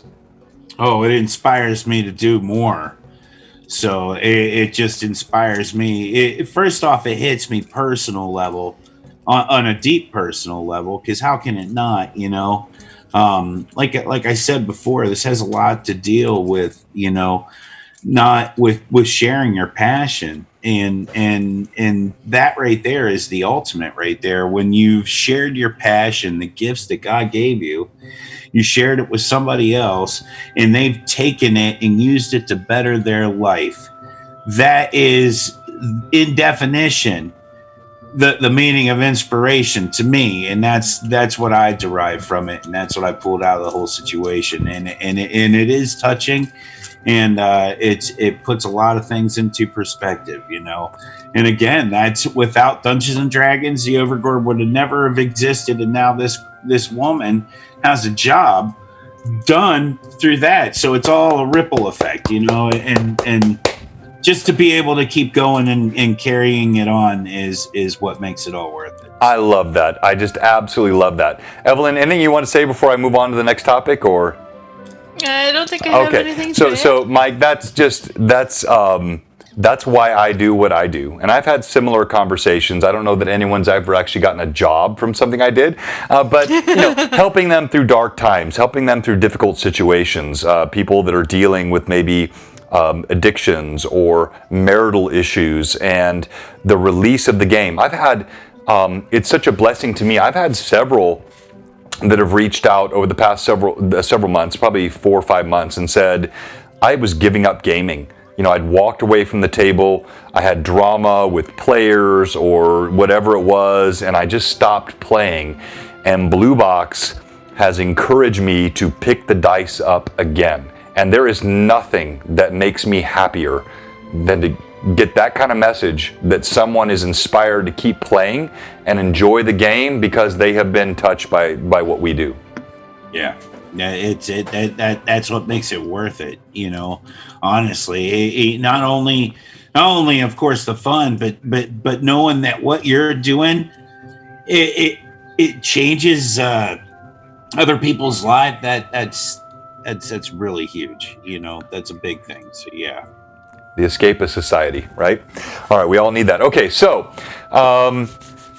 Oh, it inspires me to do more. So it just inspires me. First off, it hits me personal level, on a deep personal level, because how can it not, you know? Like I said before, this has a lot to deal with, you know, not with sharing your passion. and that right there is the ultimate right there. When you've shared your passion, the gifts that God gave you, you shared it with somebody else, and they've taken it and used it to better their life. That is, in definition, the meaning of inspiration to me, and that's what I derive from it, and that's what I pulled out of the whole situation, and it is touching, and it puts a lot of things into perspective, you know. And again, that's without Dungeons and Dragons, the Overlord would have never have existed, and now this woman has a job done through that, so it's all a ripple effect, you know, and just to be able to keep going and carrying it on is what makes it all worth it. I love that. I just absolutely love that. Evelyn, anything you want to say before I move on to the next topic, or? I don't think I have anything to add. So Mike, that's why I do what I do. And I've had similar conversations. I don't know that anyone's ever actually gotten a job from something I did, but you know, helping them through dark times, helping them through difficult situations, people that are dealing with maybe addictions or marital issues, and the release of the game. I've had, it's such a blessing to me. I've had several that have reached out over the past several months, probably 4 or 5 months, and said, I was giving up gaming. You know, I'd walked away from the table, I had drama with players or whatever it was, and I just stopped playing. And Blue Box has encouraged me to pick the dice up again. And there is nothing that makes me happier than to get that kind of message that someone is inspired to keep playing and enjoy the game because they have been touched by what we do. Yeah, that's what makes it worth it. You know, honestly, not only of course the fun, but knowing that what you're doing, it changes other people's life. That's really huge. You know, that's a big thing. So yeah. The escapist society, right? All right, we all need that. Okay, so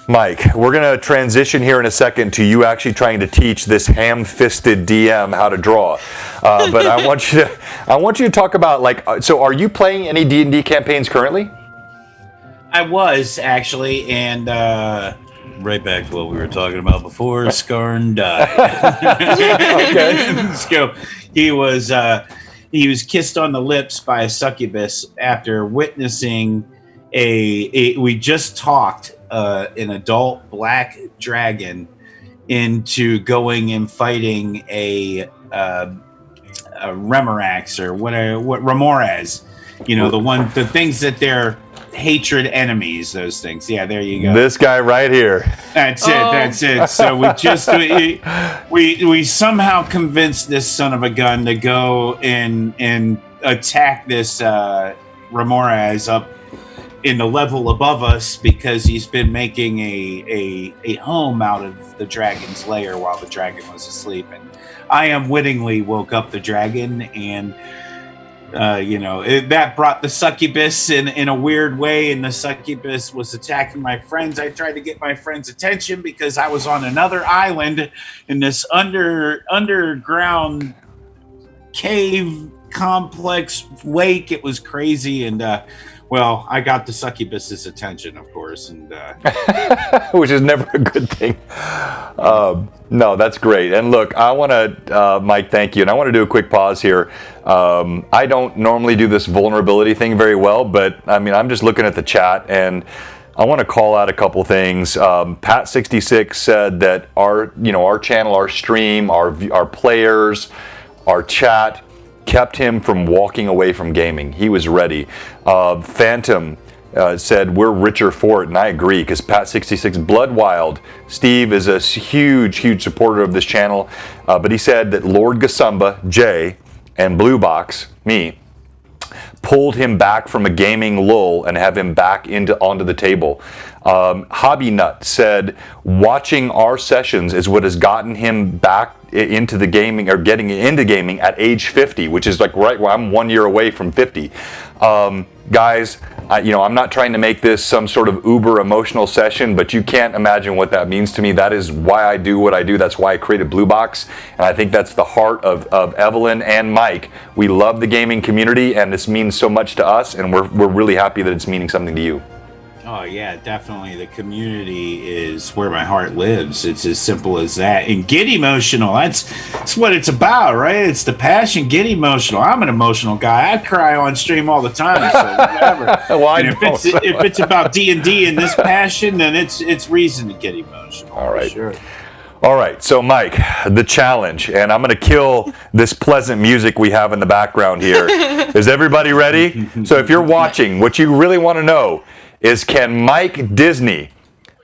Mike, we're going to transition here in a second to you actually trying to teach this ham-fisted DM how to draw. But I want you to talk about, like, so are you playing any D&D campaigns currently? I was actually, and right back to what we were talking about before, Skarn died. Okay. So he was kissed on the lips by a succubus after witnessing we just talked an adult black dragon into going and fighting a Remorax or what Remorez, you know, the things that they're hatred enemies, those things. Yeah, there you go. This guy right here. That's it. So we somehow convinced this son of a gun to go and attack this Remorez up in the level above us because he's been making a home out of the dragon's lair while the dragon was asleep. And I unwittingly woke up the dragon, and that brought the succubus in a weird way, and the succubus was attacking my friends. I tried to get my friends' attention because I was on another island in this underground cave complex lake. It was crazy, and well, I got the succubus's attention, of course, and which is never a good thing. No, that's great. And look, I want to, Mike, thank you. And I want to do a quick pause here. I don't normally do this vulnerability thing very well, but I mean, I'm just looking at the chat, and I want to call out a couple things. Pat66 said that our channel, our stream, our players, our chat kept him from walking away from gaming. He was ready. Phantom said we're richer for it, and I agree, because Pat66, Blood Wild, Steve is a huge supporter of this channel, but he said that Lord Gasumba, Jay, and Blue Box, me, pulled him back from a gaming lull and have him back onto the table. Hobby Nut said watching our sessions is what has gotten him back into the gaming or getting into gaming at age 50, which is like right where I'm 1 year away from 50. Guys, I'm not trying to make this some sort of uber emotional session, but you can't imagine what that means to me. That is why I do what I do. That's why I created Blue Box, and I think that's the heart of Evelyn and Mike. We love the gaming community, and this means so much to us, and we're really happy that it's meaning something to you. Oh yeah, definitely. The community is where my heart lives. It's as simple as that. And get emotional. That's what it's about, right? It's the passion. Get emotional. I'm an emotional guy. I cry on stream all the time. So whatever. Well, and if it's about D&D and this passion, then it's reason to get emotional. All right. Sure. All right, so Mike, the challenge, and I'm going to kill this pleasant music we have in the background here. Is everybody ready? So if you're watching, what you really want to know is, can Mike Disney,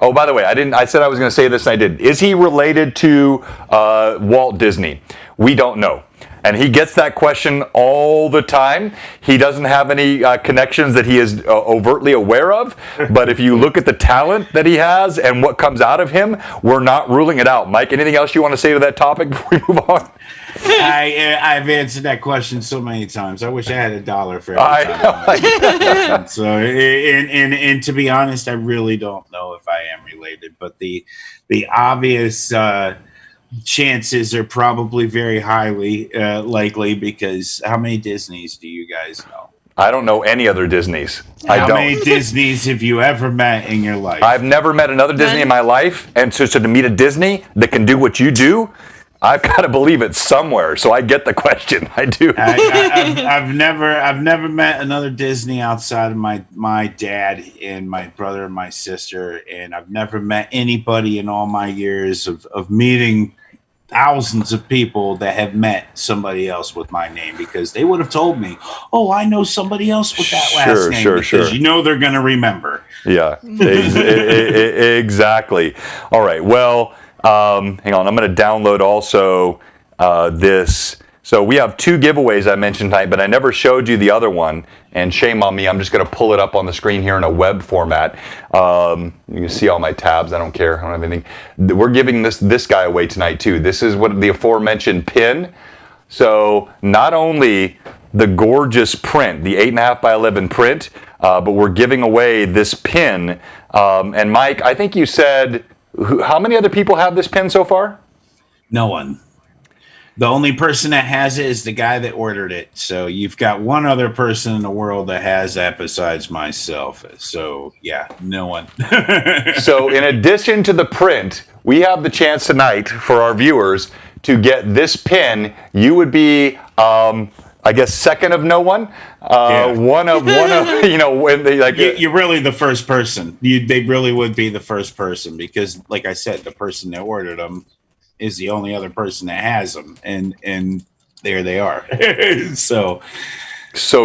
oh, by the way, I said I was going to say this and I didn't. Is he related to Walt Disney? We don't know. And he gets that question all the time. He doesn't have any connections that he is overtly aware of. But if you look at the talent that he has and what comes out of him, we're not ruling it out. Mike, anything else you want to say to that topic before we move on? I've answered that question so many times. I wish I had $1 for every time. So, and to be honest, I really don't know if I am related. But the obvious chances are probably very highly likely, because how many Disneys do you guys know? I don't know any other Disneys. How many Disneys have you ever met in your life? I've never met another Disney in my life, and so to meet a Disney that can do what you do, I've got to believe it somewhere. So I get the question. I do. I've never met another Disney outside of my dad and my brother and my sister, and I've never met anybody in all my years of meeting thousands of people that have met somebody else with my name, because they would have told me, "Oh, I know somebody else with that last name." Because you know they're going to remember. Yeah, exactly. All right. Well. Hang on, I'm going to download also this. So we have 2 giveaways I mentioned tonight, but I never showed you the other one. And shame on me, I'm just going to pull it up on the screen here in a web format. You can see all my tabs. I don't care. I don't have anything. We're giving this guy away tonight too. This is what the aforementioned pin. So not only the gorgeous print, the 8.5 by 11 print, but we're giving away this pin. And Mike, I think you said, how many other people have this pin so far? No one. The only person that has it is the guy that ordered it. So you've got one other person in the world that has that besides myself. So yeah, no one. So in addition to the print, we have the chance tonight for our viewers to get this pin. You would be, I guess, second of no one. One of when they like. You're really the first person. They really would be the first person, because, like I said, the person that ordered them is the only other person that has them, and there they are. So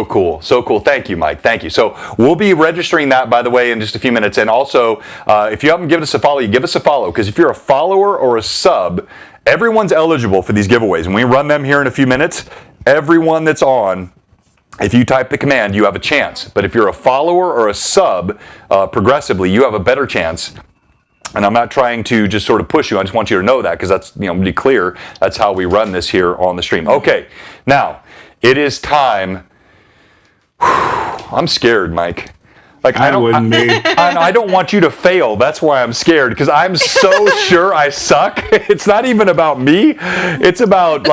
cool. Thank you, Mike. Thank you. So we'll be registering that, by the way, in just a few minutes. And also, if you haven't given us a follow, you give us a follow, because if you're a follower or a sub, everyone's eligible for these giveaways. And we run them here in a few minutes. Everyone that's on, if you type the command, you have a chance. But if you're a follower or a sub, progressively, you have a better chance. And I'm not trying to just sort of push you. I just want you to know that, because that's, to be clear, that's how we run this here on the stream. Okay, now it is time. I'm scared, Mike. Like I wouldn't be. I don't want you to fail. That's why I'm scared, because I'm so sure I suck. It's not even about me. It's about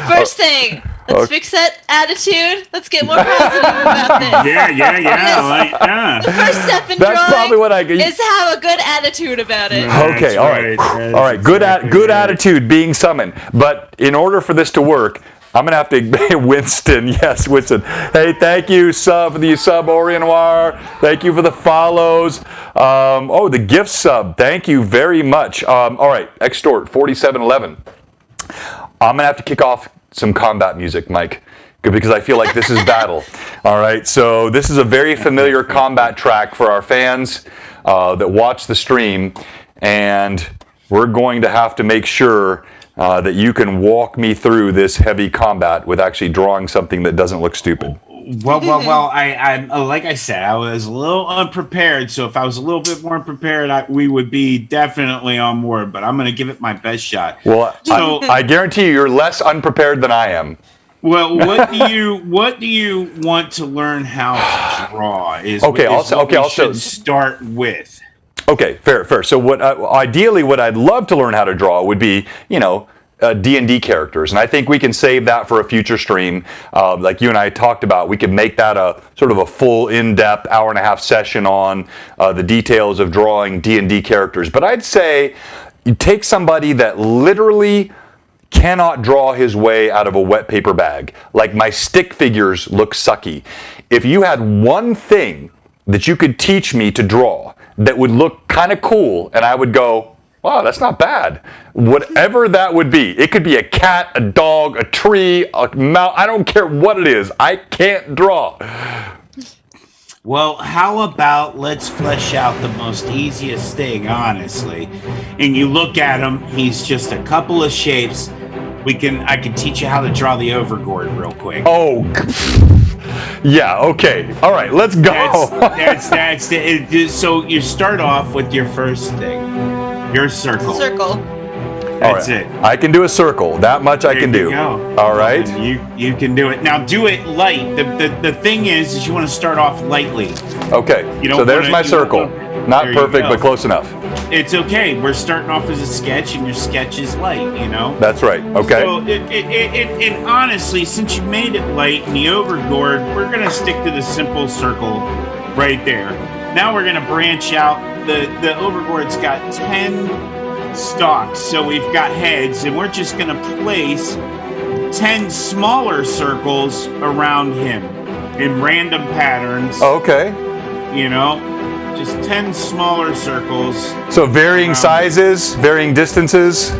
First thing, let's fix that attitude. Let's get more positive about this. Yeah. The first step in That's probably what I get. is have a good attitude about it. Okay, all right. Good attitude being summoned. But in order for this to work, I'm going to have to, Winston, yes, Winston. Hey, thank you, for the sub, Orient Noir. Thank you for the follows. The gift sub, thank you very much. All right, Extort, 4711. I'm going to have to kick off some combat music, Mike, because I feel like this is battle. All right, so this is a very familiar combat track for our fans that watch the stream, and we're going to have to make sure that you can walk me through this heavy combat with actually drawing something that doesn't look stupid. Well. I'm like I said, I was a little unprepared. So if I was a little bit more prepared, we would be definitely on board. But I'm going to give it my best shot. Well, So I guarantee you're less unprepared than I am. well, what do you want to learn how to draw? I'll start with. Okay, fair. So ideally what I'd love to learn how to draw would be, D&D characters, and I think we can save that for a future stream. Like you and I talked about, we could make that a sort of a full in-depth hour-and-a-half session on the details of drawing D&D characters. But I'd say you take somebody that literally cannot draw his way out of a wet paper bag. Like my stick figures look sucky. If you had one thing that you could teach me to draw that would look kind of cool, and I would go, wow, that's not bad. Whatever that would be. It could be a cat, a dog, a tree, a mouse. I don't care what it is. I can't draw. Well, how about let's flesh out the most easiest thing, honestly. And you look at him, he's just a couple of shapes. I can teach you how to draw the overboard real quick. Oh, yeah, okay. All right, let's go. So you start off with your first thing. Your circle. Circle. That's it. I can do a circle. That much I can do. Go. All right. You can do it. Now do it light. The thing is you want to start off lightly. Okay. So there's my circle. Not perfect, but close enough. It's okay. We're starting off as a sketch, and your sketch is light. That's right. Okay. So and honestly, since you made it light and the overboard, we're gonna stick to the simple circle right there. Now we're gonna branch out. The overboard's got 10 stalks, so we've got heads, and we're just gonna place 10 smaller circles around him in random patterns. Okay. Just 10 smaller circles. So varying sizes, varying distances.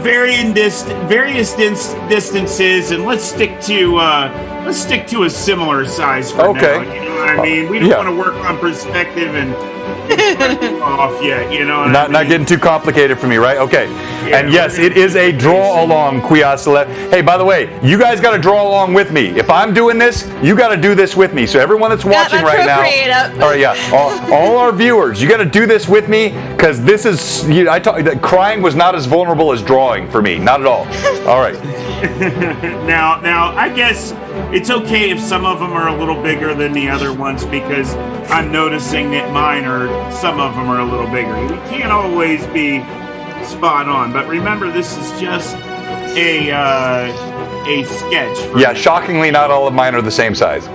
Various distances, and let's stick to a similar size for now. You know what I mean? We don't want to work on perspective and off yet. Not getting too complicated for me, right? Okay. Yeah, and yes, it is a draw along, Quiasole. Hey, by the way, you guys got to draw along with me. If I'm doing this, you got to do this with me. So everyone that's watching right now, all right, yeah, all our viewers, you got to do this with me because this is. Crying was not as vulnerable as drawing for me, not at all. All right. Now, I guess it's okay if some of them are a little bigger than the other ones because I'm noticing that some of them are a little bigger. We can't always be spot on, but remember, this is just a sketch. Yeah, shockingly, not all of mine are the same size.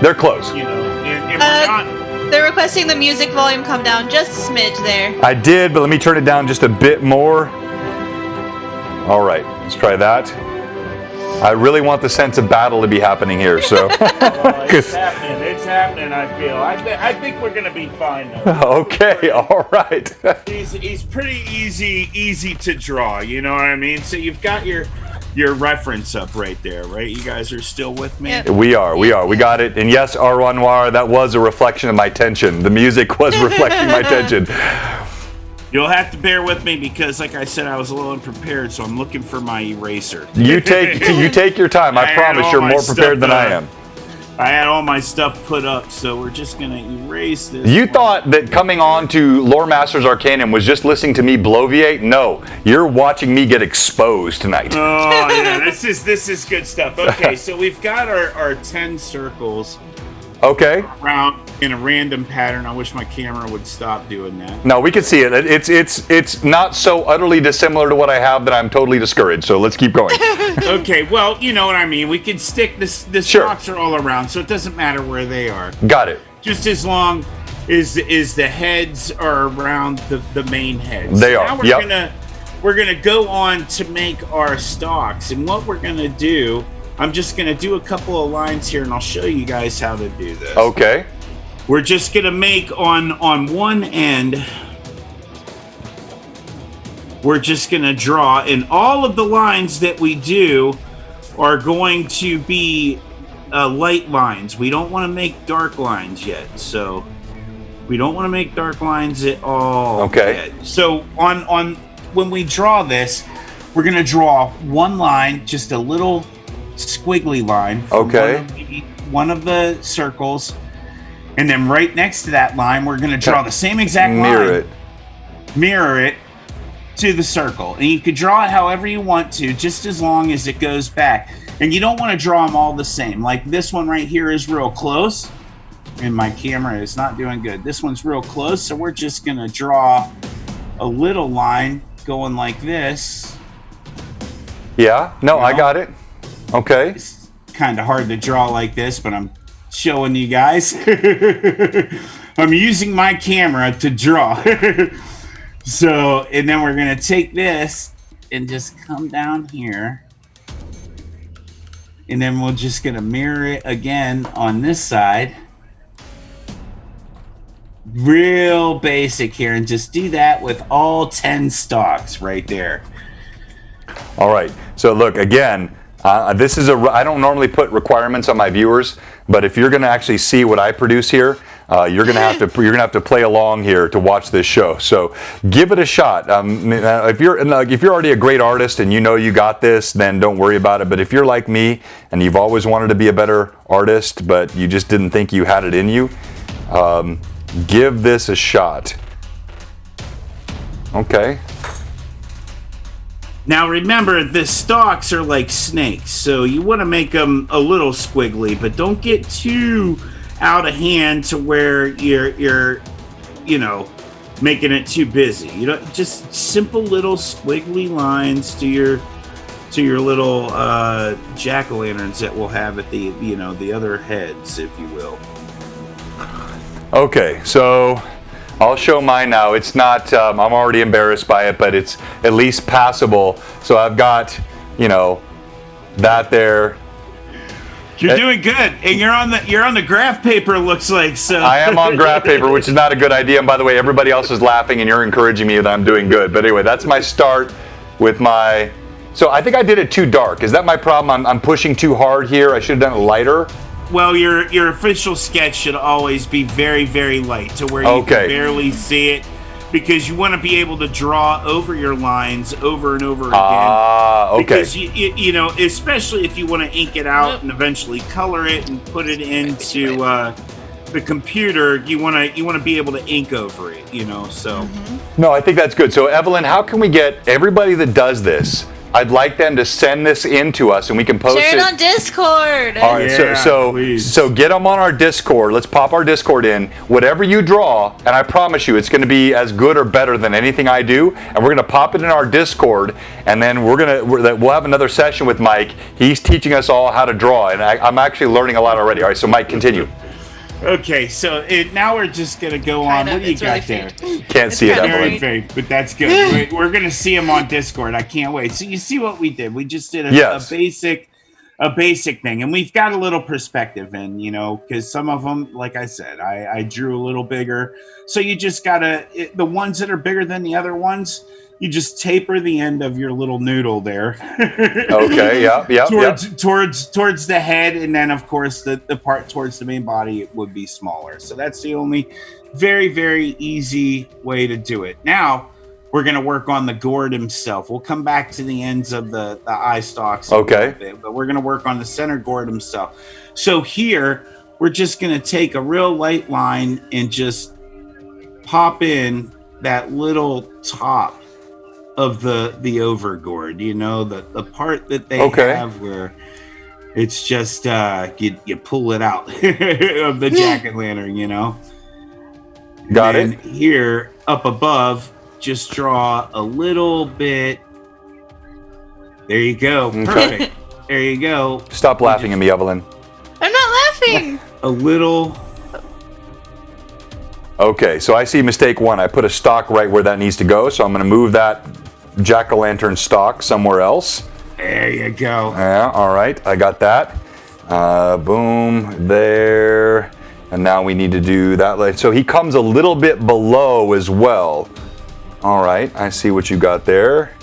They're close. And we're not. They're requesting the music volume come down just a smidge there. I did, but let me turn it down just a bit more. All right, let's try that. I really want the sense of battle to be happening here, so. It's happening, I feel. I think we're going to be fine, though. Okay, all right. He's pretty easy to draw, you know what I mean? So you've got your reference up right there, right? You guys are still with me? Yep. We are. We got it. And yes, Au Noir, that was a reflection of my tension. The music was reflecting my tension. You'll have to bear with me because, like I said, I was a little unprepared, so I'm looking for my eraser. You take your time. I promise you're more prepared than I am. I had all my stuff put up, so we're just going to erase this. You thought that coming on to Loremaster's Arcanum was just listening to me bloviate? No, you're watching me get exposed tonight. Oh, yeah, this is good stuff. Okay, so we've got our 10 circles. Okay. Around in a random pattern. I wish my camera would stop doing that. No, we can see it. It's not so utterly dissimilar to what I have that I'm totally discouraged. So let's keep going. Okay, well, you know what I mean. We can stick this. The stalks are all around, so it doesn't matter where they are. Got it. Just as long as the heads are around the main heads. They are. Now we're gonna go on to make our stalks, and what we're gonna do. I'm just going to do a couple of lines here, and I'll show you guys how to do this. Okay. We're just going to make on one end, we're just going to draw, and all of the lines that we do are going to be light lines. We don't want to make dark lines yet, so we don't want to make dark lines at all. Okay. Yet. So on when we draw this, we're going to draw one line, just a little squiggly line. Okay. one of the circles, and then right next to that line, we're going to draw the same exact line. Mirror it to the circle. And you can draw it however you want to, just as long as it goes back. And you don't want to draw them all the same. Like this one right here is real close, and my camera is not doing good. This one's real close, so we're just going to draw a little line going like this. Yeah, no, I got it. Okay. It's kind of hard to draw like this, but I'm showing you guys. I'm using my camera to draw. So, and then we're going to take this and just come down here. And then we're just going to mirror it again on this side. Real basic here, and just do that with all 10 stalks right there. All right. So look, again, this is I don't normally put requirements on my viewers, but if you're going to actually see what I produce here, you're going to have to play along here to watch this show. So give it a shot. If you're already a great artist and you know you got this, then don't worry about it. But if you're like me and you've always wanted to be a better artist, but you just didn't think you had it in you, give this a shot. Okay. Now remember, the stalks are like snakes, so you want to make them a little squiggly, but don't get too out of hand to where you're making it too busy. You know, just simple little squiggly lines to your little jack-o'-lanterns that we'll have at the other heads, if you will. Okay, so I'll show mine now. It's not, I'm already embarrassed by it, but it's at least passable. So I've got, that there. You're doing good, and you're on the graph paper. Looks like so. I am on graph paper, which is not a good idea. And by the way, everybody else is laughing, and you're encouraging me that I'm doing good. But anyway, that's my start with my. So I think I did it too dark. Is that my problem? I'm pushing too hard here. I should have done it lighter. Well, your official sketch should always be very, very light to where you can barely see it, because you want to be able to draw over your lines over and over again. Okay. Because you know, especially if you want to ink it out and eventually color it and put it into the computer, you want to be able to ink over it. So. No, I think that's good. So Evelyn, how can we get everybody that does this? I'd like them to send this in to us, and we can post it. Share it on Discord. All right, so get them on our Discord. Let's pop our Discord in. Whatever you draw, and I promise you, it's going to be as good or better than anything I do. And we're going to pop it in our Discord, and then we'll have another session with Mike. He's teaching us all how to draw, and I'm actually learning a lot already. All right, so Mike, continue. Okay, so now we're just going to go on. What do you got there? Can't see it, Very Evelyn. faint, but that's good. We're going to see them on Discord. I can't wait. So you see what we did? We just did a basic thing, and we've got a little perspective in, because some of them, like I said, I drew a little bigger. So you just gotta the ones that are bigger than the other ones. You just taper the end of your little noodle there. Okay, yeah. Towards the head, and then of course the part towards the main body would be smaller. So that's the only very, very easy way to do it. Now we're going to work on the gourd himself. We'll come back to the ends of the eye stalks. Okay. Bit, but we're going to work on the center gourd himself. So here we're just going to take a real light line and just pop in that little top of the over gourd, the part that they have where it's just you pull it out of the jack-o'-lantern, Got it. Here up above, just draw a little bit. There you go. Okay. Perfect. There you go. Stop laughing at me, Evelyn. I'm not laughing. A little. Okay, so I see mistake one. I put a stalk right where that needs to go, so I'm going to move that jack-o'-lantern stalk somewhere else. There you go. Yeah, all right, I got that. Boom, there. And now we need to do that. So he comes a little bit below as well. All right, I see what you got there.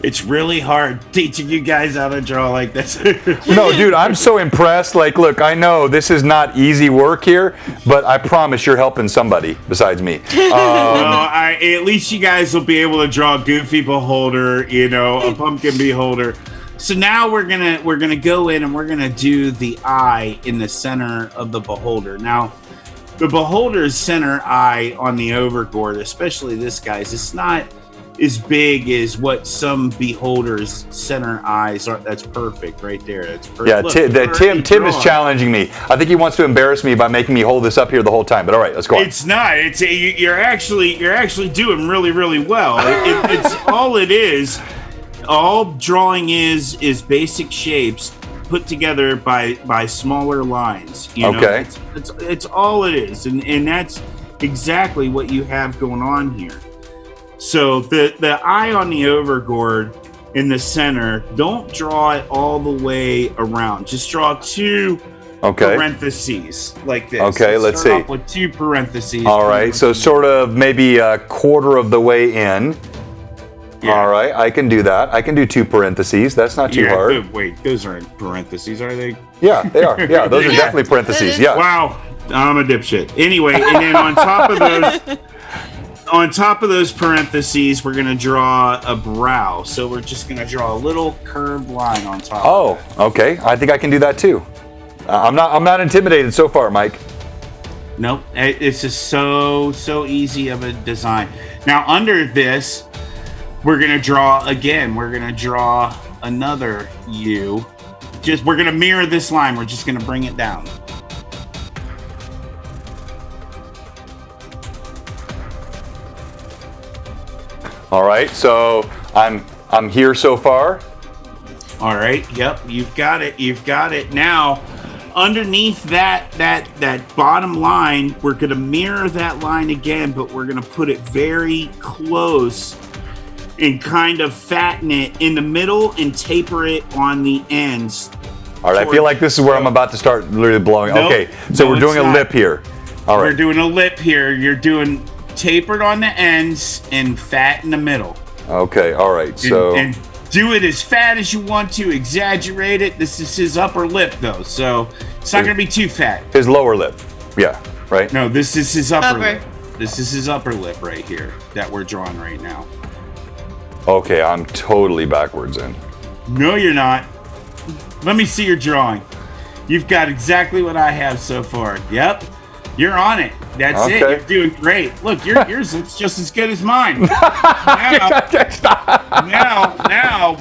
It's really hard teaching you guys how to draw like this. No, dude, I'm so impressed. Like, look, I know this is not easy work here, but I promise you're helping somebody besides me. At least you guys will be able to draw a Goofy Beholder, a Pumpkin Beholder. So now we're gonna go in and we're gonna do the eye in the center of the beholder. Now, the beholder's center eye on the overboard, especially this guy's, it's not as big as what some beholders' center eyes are. That's perfect right there. That's perfect. Yeah, Look, Tim is challenging me. I think he wants to embarrass me by making me hold this up here the whole time. But all right, let's go on. It's not. You're actually doing really, really well. It's all it is. All drawing is basic shapes put together by smaller lines. You know? Okay. It's all it is, and that's exactly what you have going on here. So the eye on the overboard in the center, don't draw it all the way around. Just draw two parentheses like this. Okay, let's start see. off with two parentheses. All right, so sort of maybe a quarter of the way in. Yeah. All right, I can do that. I can do two parentheses. That's not too hard. Wait, those aren't parentheses, are they? Yeah, they are. Yeah, those are definitely parentheses. Yeah. Wow, I'm a dipshit. Anyway, and then on top of those parentheses, we're gonna draw a brow. So we're just gonna draw a little curved line on top. Oh, okay. I think I can do that too. I'm not intimidated so far, Mike. Nope, it's just so easy of a design. Now under this, we're gonna draw again. We're gonna draw another U. We're gonna mirror this line. We're just gonna bring it down. All right, so I'm here so far. All right. Yep. You've got it. You've got it. Now, underneath that bottom line, we're gonna mirror that line again, but we're gonna put it very close and kind of fatten it in the middle and taper it on the ends. All right, I feel like this is where I'm about to start literally blowing. Nope, okay, so we're doing a lip here. All right. We're doing a lip here. You're doing tapered on the ends and fat in the middle. Okay, all right. So and do it as fat as you want to, exaggerate it. This is his upper lip though, so it's not going to be too fat. His lower lip. Yeah, right? No, this is his upper lip. This is his upper lip right here that we're drawing right now. Okay, I'm totally backwards in. No, you're not. Let me see your drawing. You've got exactly what I have so far. Yep. You're on it. That's it. You're doing great. Look, yours looks just as good as mine. Now,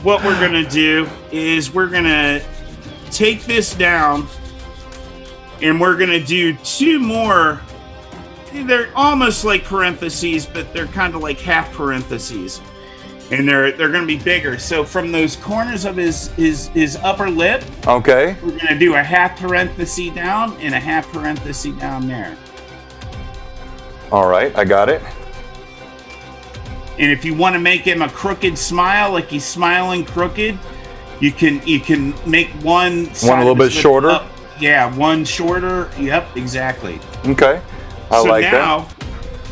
what we're going to do is we're going to take this down and we're going to do two more. They're almost like parentheses, but they're kind of like half parentheses. And they're going to be bigger. So from those corners of his upper lip, okay, we're going to do a half parenthesis down and a half parenthesis down there. All right, I got it. And if you want to make him a crooked smile, like he's smiling crooked, you can make one a little bit shorter. Up. Yeah, one shorter. Yep, exactly. Okay, I like that. So now,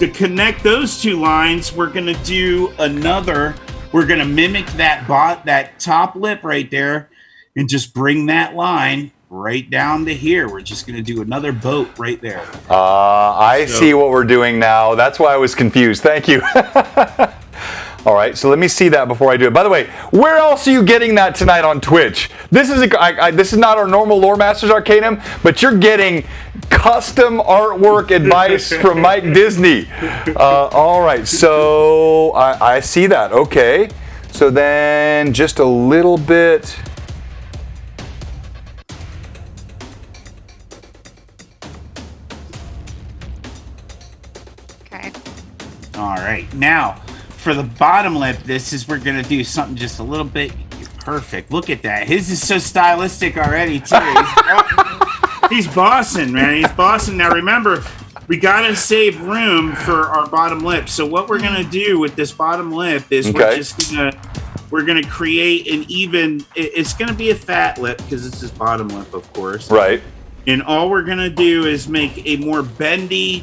to connect those two lines, we're going to do another. We're going to mimic that top lip right there and just bring that line right down to here. We're just going to do another boat right there. I see what we're doing now. That's why I was confused. Thank you. All right, so let me see that before I do it. By the way, where else are you getting that tonight on Twitch? This is this is not our normal Loremasters Arcanum, but you're getting custom artwork advice from Mike Disney. All right, so I see that. Okay, so then just a little bit. Okay. All right, now for the bottom lip, we're gonna do something just a little bit perfect. Look at that. His is so stylistic already too. He's bossing, man. He's bossing. Now remember, we gotta save room for our bottom lip. So what we're gonna do with this bottom lip is we're gonna create an even. It's gonna be a fat lip because it's his bottom lip, of course. Right. And all we're gonna do is make a more bendy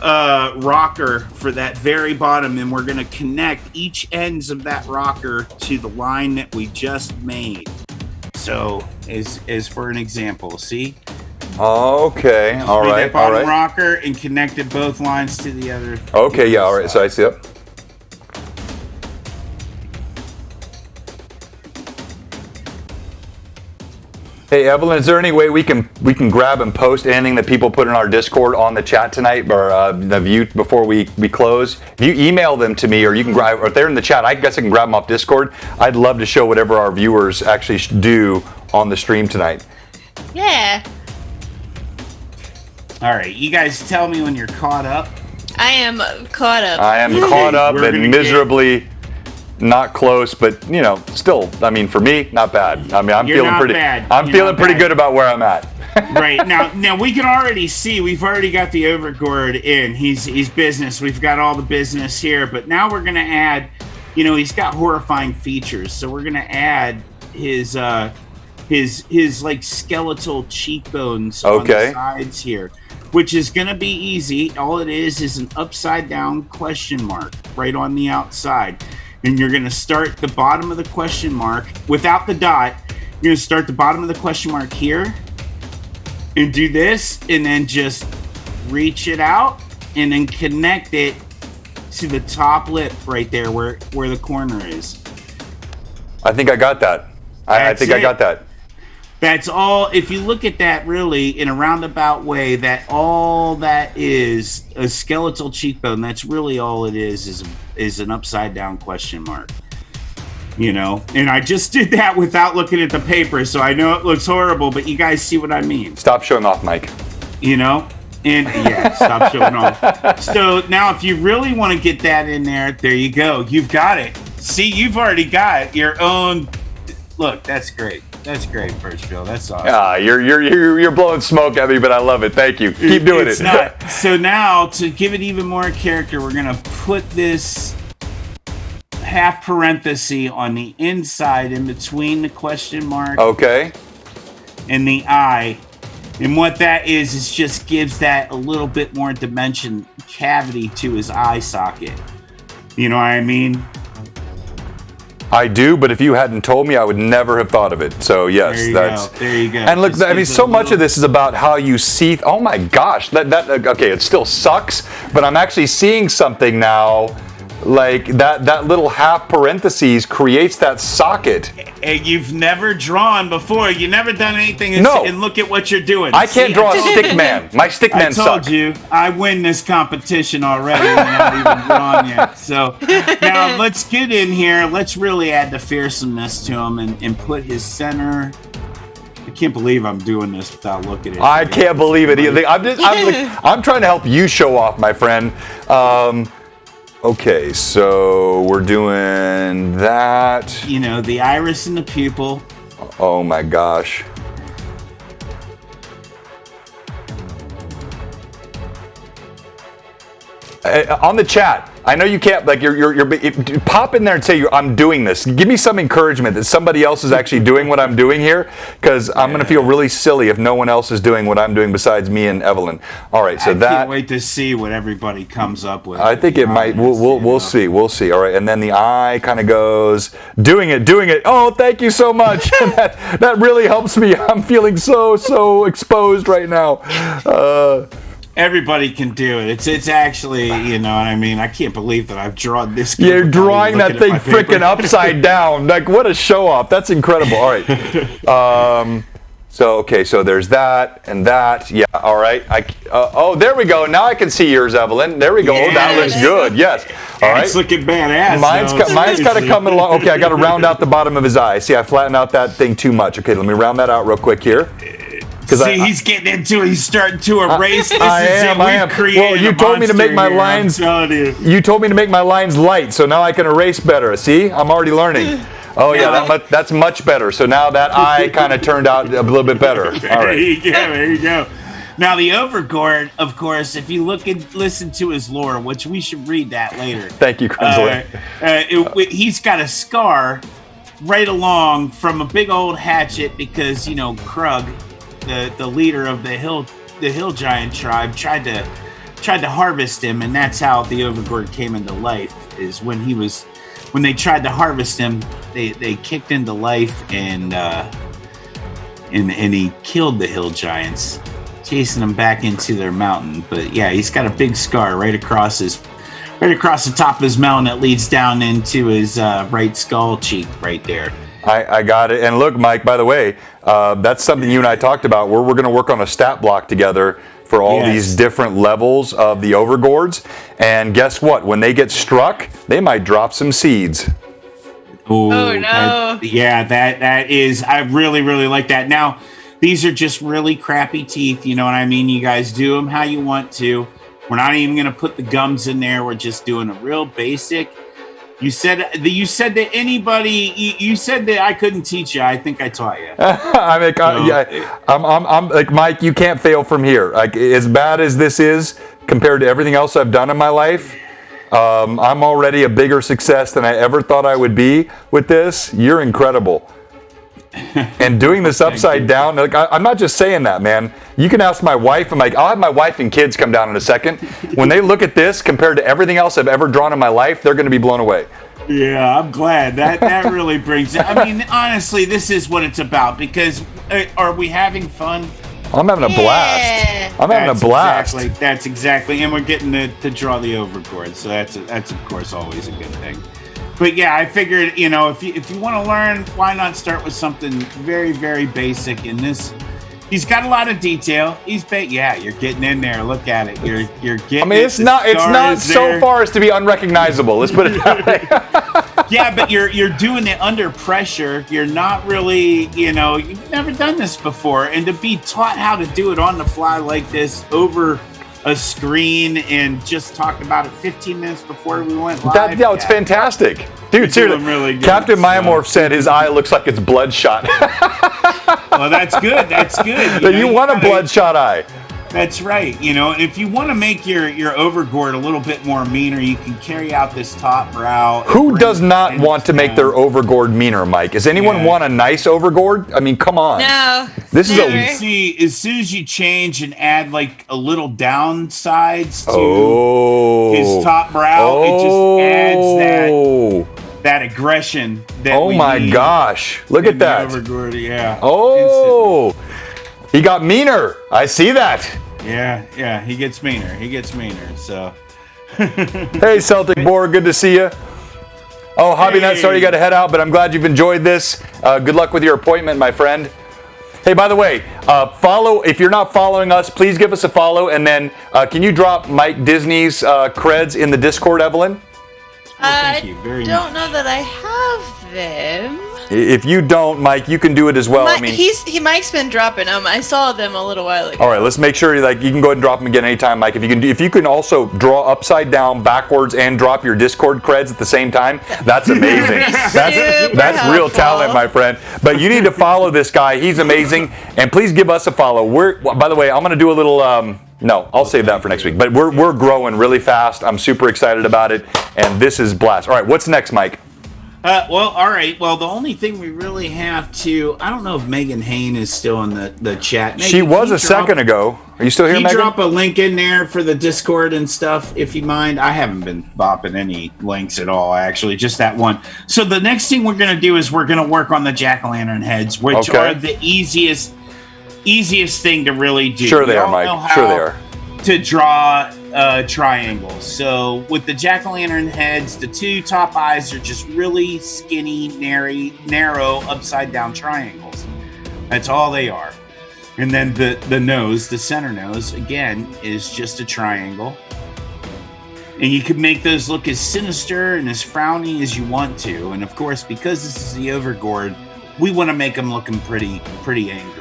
rocker for that very bottom, and we're going to connect each ends of that rocker to the line that we just made. So as for an example, see? Okay, all right, that bottom rocker and connected both lines to the other. Okay, yeah, all right, so I see it. Hey Evelyn, is there any way we can grab and post anything that people put in our Discord on the chat tonight, or the view before we close? If you email them to me, or you can grab, or if they're in the chat, I guess I can grab them off Discord. I'd love to show whatever our viewers actually do on the stream tonight. Yeah. All right, you guys tell me when you're caught up. I am caught up. I am caught up we're and gonna miserably not close, but you know, still, I mean, for me, not bad. I mean, I'm You're feeling not pretty. bad. I'm You're feeling not pretty bad. good about where I'm at. Right now we can already see we've already got the Overgord in. He's business. We've got all the business here, but now we're gonna add. You know, he's got horrifying features, so we're gonna add his like skeletal cheekbones on Okay. the sides here, which is gonna be easy. All it is an upside down question mark right on the outside, and you're gonna start the bottom of the question mark without the dot. You're gonna start the bottom of the question mark here, and do this, and then just reach it out, and then connect it to the top lip right there where the corner is. I think I got that. I think I got that. That's all. If you look at that really in a roundabout way, that all that is a skeletal cheekbone. That's really all it is an upside down question mark. You know, and I just did that without looking at the paper, so I know it looks horrible, but you guys see what I mean. Stop showing off, Mike. You know? And yeah, stop showing off. So now if you really want to get that in there, there you go. You've got it. See, you've already got your own. Look, that's great. That's great, Birchville. That's awesome. You're blowing smoke at me, but I love it. Thank you. Keep doing It's it. not. So now to give it even more character, we're gonna put this half parenthesis on the inside in between the question mark Okay. and the eye. And what that is just gives that a little bit more dimension, cavity to his eye socket. You know what I mean? I do, but if you hadn't told me, I would never have thought of it. So yes, There you that's. go. There you go. And look, Just I mean, gives it so a much little- of this is about how you see. Oh my gosh, okay, it still sucks, but I'm actually seeing something now. Like that little half parentheses creates that socket. And you've never drawn before. You've never done anything. And, No. and look at what you're doing. I can't See, draw I a told stick you. man. My stick I men told suck. you I win this competition already. And I'm not even drawn yet. So now let's get in here. Let's really add the fearsomeness to him and put his center. I can't believe I'm doing this without looking at it. I can't believe it either. I'm trying to help you show off, my friend. Okay, so we're doing that. You know, the iris and the pupil. Oh my gosh. On the chat, I know you can't, like, you're pop in there and say, I'm doing this. Give me some encouragement that somebody else is actually doing what I'm doing here, because I'm going to feel really silly if no one else is doing what I'm doing besides me and Evelyn. All right, so I that. can't wait to see what everybody comes up with. I think it might. We'll see. We'll see. All right, and then the eye kind of goes doing it. Oh, thank you so much. that really helps me. I'm feeling so exposed right now. Everybody can do it. It's actually, you know what I mean? I can't believe that I've drawn this. You're drawing that thing freaking upside down. Like, what a show off. That's incredible. All right. So there's that and that. Yeah, all right. Oh, there we go. Now I can see yours, Evelyn. There we go. Yeah. Oh, that looks good. Yes. All right. It's looking badass. Mine's kind of coming along. Okay, I got to round out the bottom of his eye. See, I flattened out that thing too much. Okay, let me round that out real quick here. See, he's getting into it. He's starting to erase. This I is am. it. I am. We've created Well, you a told me to make my monster here, I'm lines. telling you. You told me to make my lines light, so now I can erase better. See, I'm already learning. Oh yeah, that's much better. So now that eye kind of turned out a little bit better. All There right. you go. There you go. Now the Overgord, of course, if you look and listen to his lore, which we should read that later. Thank you, Crimson. He's got a scar right along from a big old hatchet because Krug, the leader of the hill giant tribe, tried to harvest him, and that's how the Overgord came into life. Is when they tried to harvest him, they kicked into life and he killed the hill giants, chasing them back into their mountain. But yeah, he's got a big scar right across the top of his mountain that leads down into his right skull cheek right there. I got it. And look, Mike, by the way, that's something you and I talked about. We're going to work on a stat block together for all these different levels of the overgords. And guess what? When they get struck, they might drop some seeds. Ooh, Oh, no. That is, I really, really like that. Now, these are just really crappy teeth. You know what I mean? You guys do them how you want to. We're not even going to put the gums in there. We're just doing a real basic. You said that anybody. You said that I couldn't teach you. I think I taught you. I'm like, Mike, you can't fail from here. Like, as bad as this is compared to everything else I've done in my life, I'm already a bigger success than I ever thought I would be with this. You're incredible. And doing this upside down, like, I'm not just saying that, man. You can ask my wife. I'll have my wife and kids come down in a second. When they look at this compared to everything else I've ever drawn in my life, they're going to be blown away. Yeah, I'm glad. That really brings it. I mean, honestly, this is what it's about, because are we having fun? I'm having a blast. I'm having a blast. That's exactly. And we're getting to draw the overboard, so that's of course always a good thing. But yeah, I figured, if you want to learn, why not start with something very, very basic? In this, he's got a lot of detail. You're getting in there. Look at it. You're getting. I mean, it's not so far as to be unrecognizable. Let's put it that way. Yeah, but you're doing it under pressure. You're not really, you've never done this before, and to be taught how to do it on the fly like this over a screen and just talked about it 15 minutes before we went live. It's fantastic. Dude, seriously, really good, Captain Myamorph said his eye looks like it's bloodshot. Well, that's good. That's good. You want a bloodshot eye. That's right. If you want to make your overgord a little bit more meaner, you can carry out this top brow. Who does not want to make their overgord meaner, Mike? Does anyone want a nice overgord? I mean, come on. No. This is see, as soon as you change and add like a little downsides to his top brow, it just adds that aggression. My gosh! Look at that. Overgord, yeah. Instantly. He got meaner. I see that. Yeah. He gets meaner. So. Hey, Celtic Boar, good to see you. Oh, Hobby Nut, sorry you got to head out, but I'm glad you've enjoyed this. Good luck with your appointment, my friend. Hey, by the way, follow. If you're not following us, please give us a follow, and then can you drop Mike Disney's creds in the Discord, Evelyn? Thank you very much. I don't know that I have them. If you don't, Mike, you can do it as well. Mike's been dropping them. I saw them a little while ago. All right, let's make sure you can go ahead and drop them again anytime, Mike. If you can also draw upside down, backwards, and drop your Discord creds at the same time, that's amazing. that's real talent, my friend. But you need to follow this guy. He's amazing, and please give us a follow. By the way, I'm going to do a little. No, I'll save that for next week. But we're growing really fast. I'm super excited about it, and this is blast. All right, what's next, Mike? All right. Well, the only thing we really have to... I don't know if Megan Hain is still in the chat. Megan, she was a second ago. Are you still here, Megan? Can you drop a link in there for the Discord and stuff, if you mind? I haven't been bopping any links at all, actually. Just that one. So the next thing we're going to do is we're going to work on the jack-o'-lantern heads, which are the easiest thing to really do. Sure they are, Mike. Sure they are. To draw triangles. So with the jack-o'-lantern heads, the two top eyes are just really skinny, narrow, upside-down triangles. That's all they are. And then the nose, the center nose, again, is just a triangle. And you can make those look as sinister and as frowny as you want to. And of course, because this is the overgord, we want to make them looking pretty angry.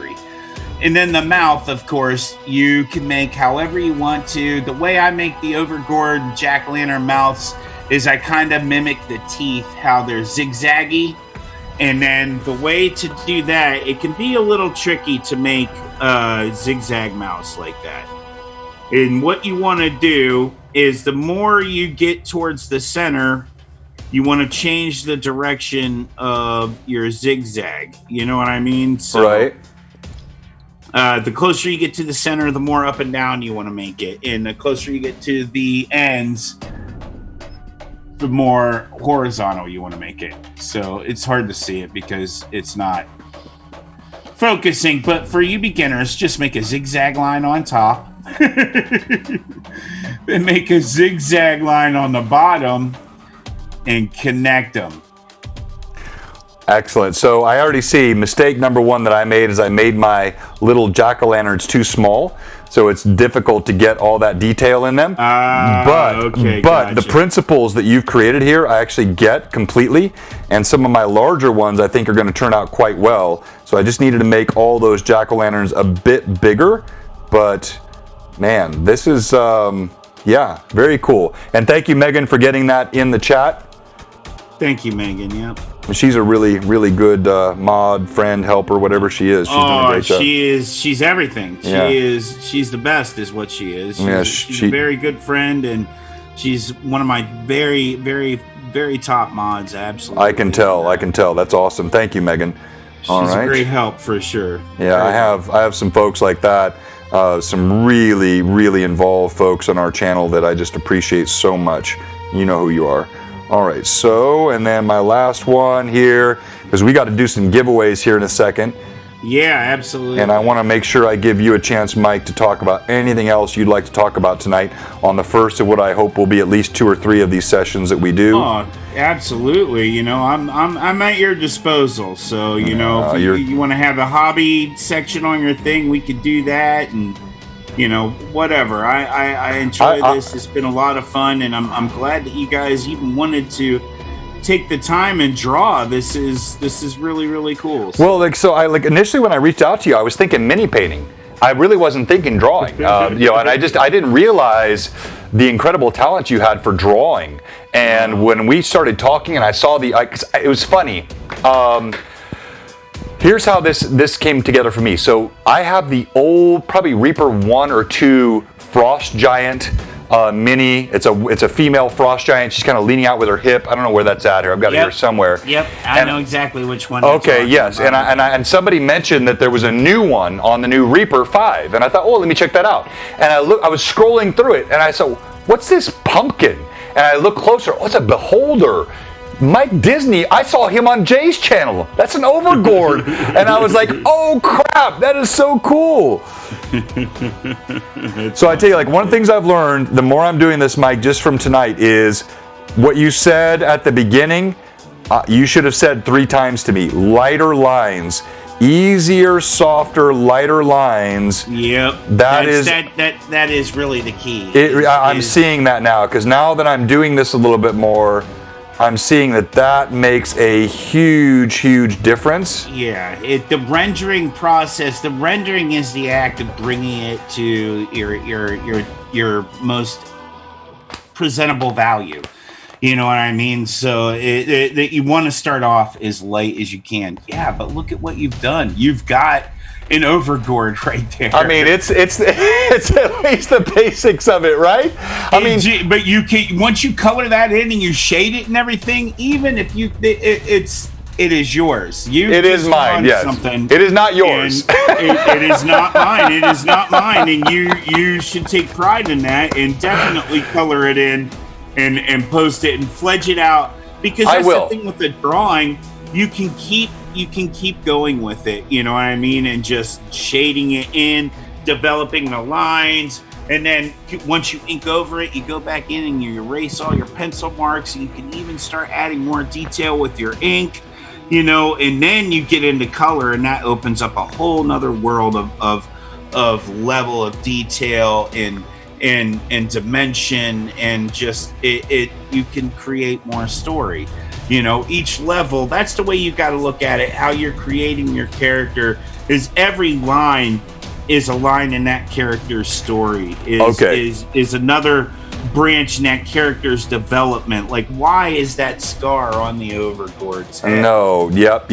And then the mouth, of course, you can make however you want to. The way I make the overgord jack-o'-lantern mouths is I kind of mimic the teeth, how they're zigzaggy. And then the way to do that, it can be a little tricky to make zigzag mouths like that. And what you want to do is the more you get towards the center, you want to change the direction of your zigzag. You know what I mean? So, right. The closer you get to the center, the more up and down you want to make it. And the closer you get to the ends, the more horizontal you want to make it. So it's hard to see it because it's not focusing. But for you beginners, just make a zigzag line on top. Then make a zigzag line on the bottom and connect them. Excellent. So I already see mistake number one that I made is I made my little jack-o'-lanterns too small. So it's difficult to get all that detail in them. But gotcha. the principles that you've created here, I actually get completely. And some of my larger ones I think are going to turn out quite well. So I just needed to make all those jack-o'-lanterns a bit bigger. But man, this is, yeah, very cool. And thank you, Megan, for getting that in the chat. Thank you, Megan. Yep. She's a really, really good mod, friend, helper, whatever she is. She's doing a great job. She's everything. She's the best is what she is. She's a very good friend, and she's one of my very, very, very top mods, absolutely. I can tell. That's awesome. Thank you, Megan. She's a great help for sure. Yeah, I have some folks like that. Some really, really involved folks on our channel that I just appreciate so much. You know who you are. All right, so, and then my last one here, because we got to do some giveaways here in a second. Yeah, absolutely. And I want to make sure I give you a chance, Mike, to talk about anything else you'd like to talk about tonight on the first of what I hope will be at least 2 or 3 of these sessions that we do. Oh, absolutely. You know, I'm at your disposal. So, you know, if you want to have a hobby section on your thing, we could do that, and you know, whatever. I enjoy this. It's been a lot of fun, and I'm glad that you guys even wanted to take the time and draw. This is really, really cool. Well, initially when I reached out to you, I was thinking mini painting. I really wasn't thinking drawing. You know, and I didn't realize the incredible talent you had for drawing. And when we started talking, and I saw it was funny. Here's how this came together for me. So I have the old, probably Reaper 1 or 2 Frost Giant mini. It's a female Frost Giant. She's kind of leaning out with her hip. I don't know where that's at here. I've got it here somewhere. Yep, I know exactly which one. Okay, yes, and somebody mentioned that there was a new one on the new Reaper 5, and I thought, oh, let me check that out. And I was scrolling through it, and I said, what's this pumpkin? And I looked closer. Oh, it's a beholder. Mike Disney, I saw him on Jay's channel. That's an Overgourd. And I was like, oh crap, that is so cool. So I tell you, like, one of the things I've learned, the more I'm doing this, Mike, just from tonight, is what you said at the beginning, you should have said 3 times to me. Lighter lines. Easier, softer, lighter lines. Yep. That is really the key. I'm seeing that now, because now that I'm doing this a little bit more, I'm seeing that makes a huge, huge difference. Yeah, the rendering process. The rendering is the act of bringing it to your most presentable value. You know what I mean? So you want to start off as light as you can. Yeah, but look at what you've done. You've got an Overgourd right there. I mean, it's at least the basics of it, right? But you can, once you color that in and you shade it and everything, even if it is yours. It is mine. Yes. It is not yours. It is not mine. It is not mine, and you should take pride in that and definitely color it in and post it and fledge it out, because that's the thing with the drawing. You can keep going with it, you know what I mean, and just shading it in, developing the lines, and then once you ink over it, you go back in and you erase all your pencil marks, and you can even start adding more detail with your ink, you know, and then you get into color, and that opens up a whole nother world of level of detail and dimension, and just you can create more story. You know, each level, that's the way you got to look at it. How you're creating your character is every line is a line in that character's story. Is another branch in that character's development. Like, why is that scar on the Overgourd's head? No, yep.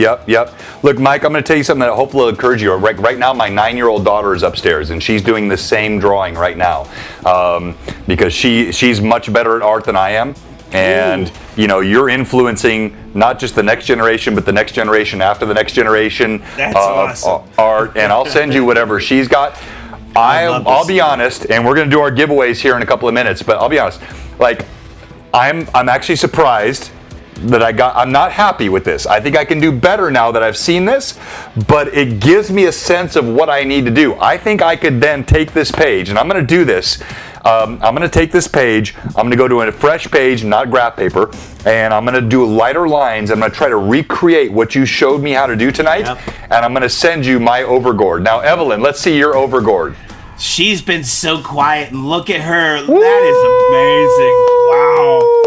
Look, Mike, I'm going to tell you something that hopefully will encourage you. Right now, my 9-year-old daughter is upstairs, and she's doing the same drawing right now, because she's much better at art than I am. And you know, you're influencing not just the next generation, but the next generation after the next generation of art. And I'll send you whatever she's got. I'll be honest, and we're going to do our giveaways here in a couple of minutes. But I'll be honest, like, I'm actually surprised that I'm not happy with this. I think I can do better now that I've seen this, but it gives me a sense of what I need to do. I think I could then take this page, and I'm going to do this. I'm going to take this page, I'm going to go to a fresh page, not graph paper, and I'm going to do lighter lines. I'm going to try to recreate what you showed me how to do tonight, and I'm going to send you my overgourd. Now, Evelyn, let's see your overgourd. She's been so quiet, and look at her. That is amazing. Wow.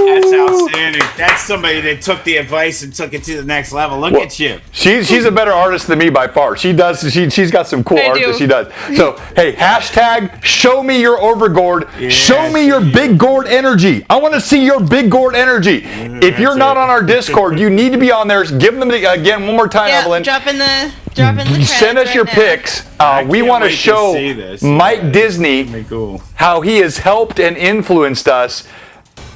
That's outstanding. That's somebody that took the advice and took it to the next level. Look at you. She's a better artist than me by far. She's got some cool art that she does. So, hey, hashtag show me your overgourd. Yeah, show me your big gourd energy. I want to see your big gourd energy. If you're not on our Discord, you need to be on there. Give them again one more time, Evelyn. Drop in the Send us your pics. We want to show Mike Disney how he has helped and influenced us.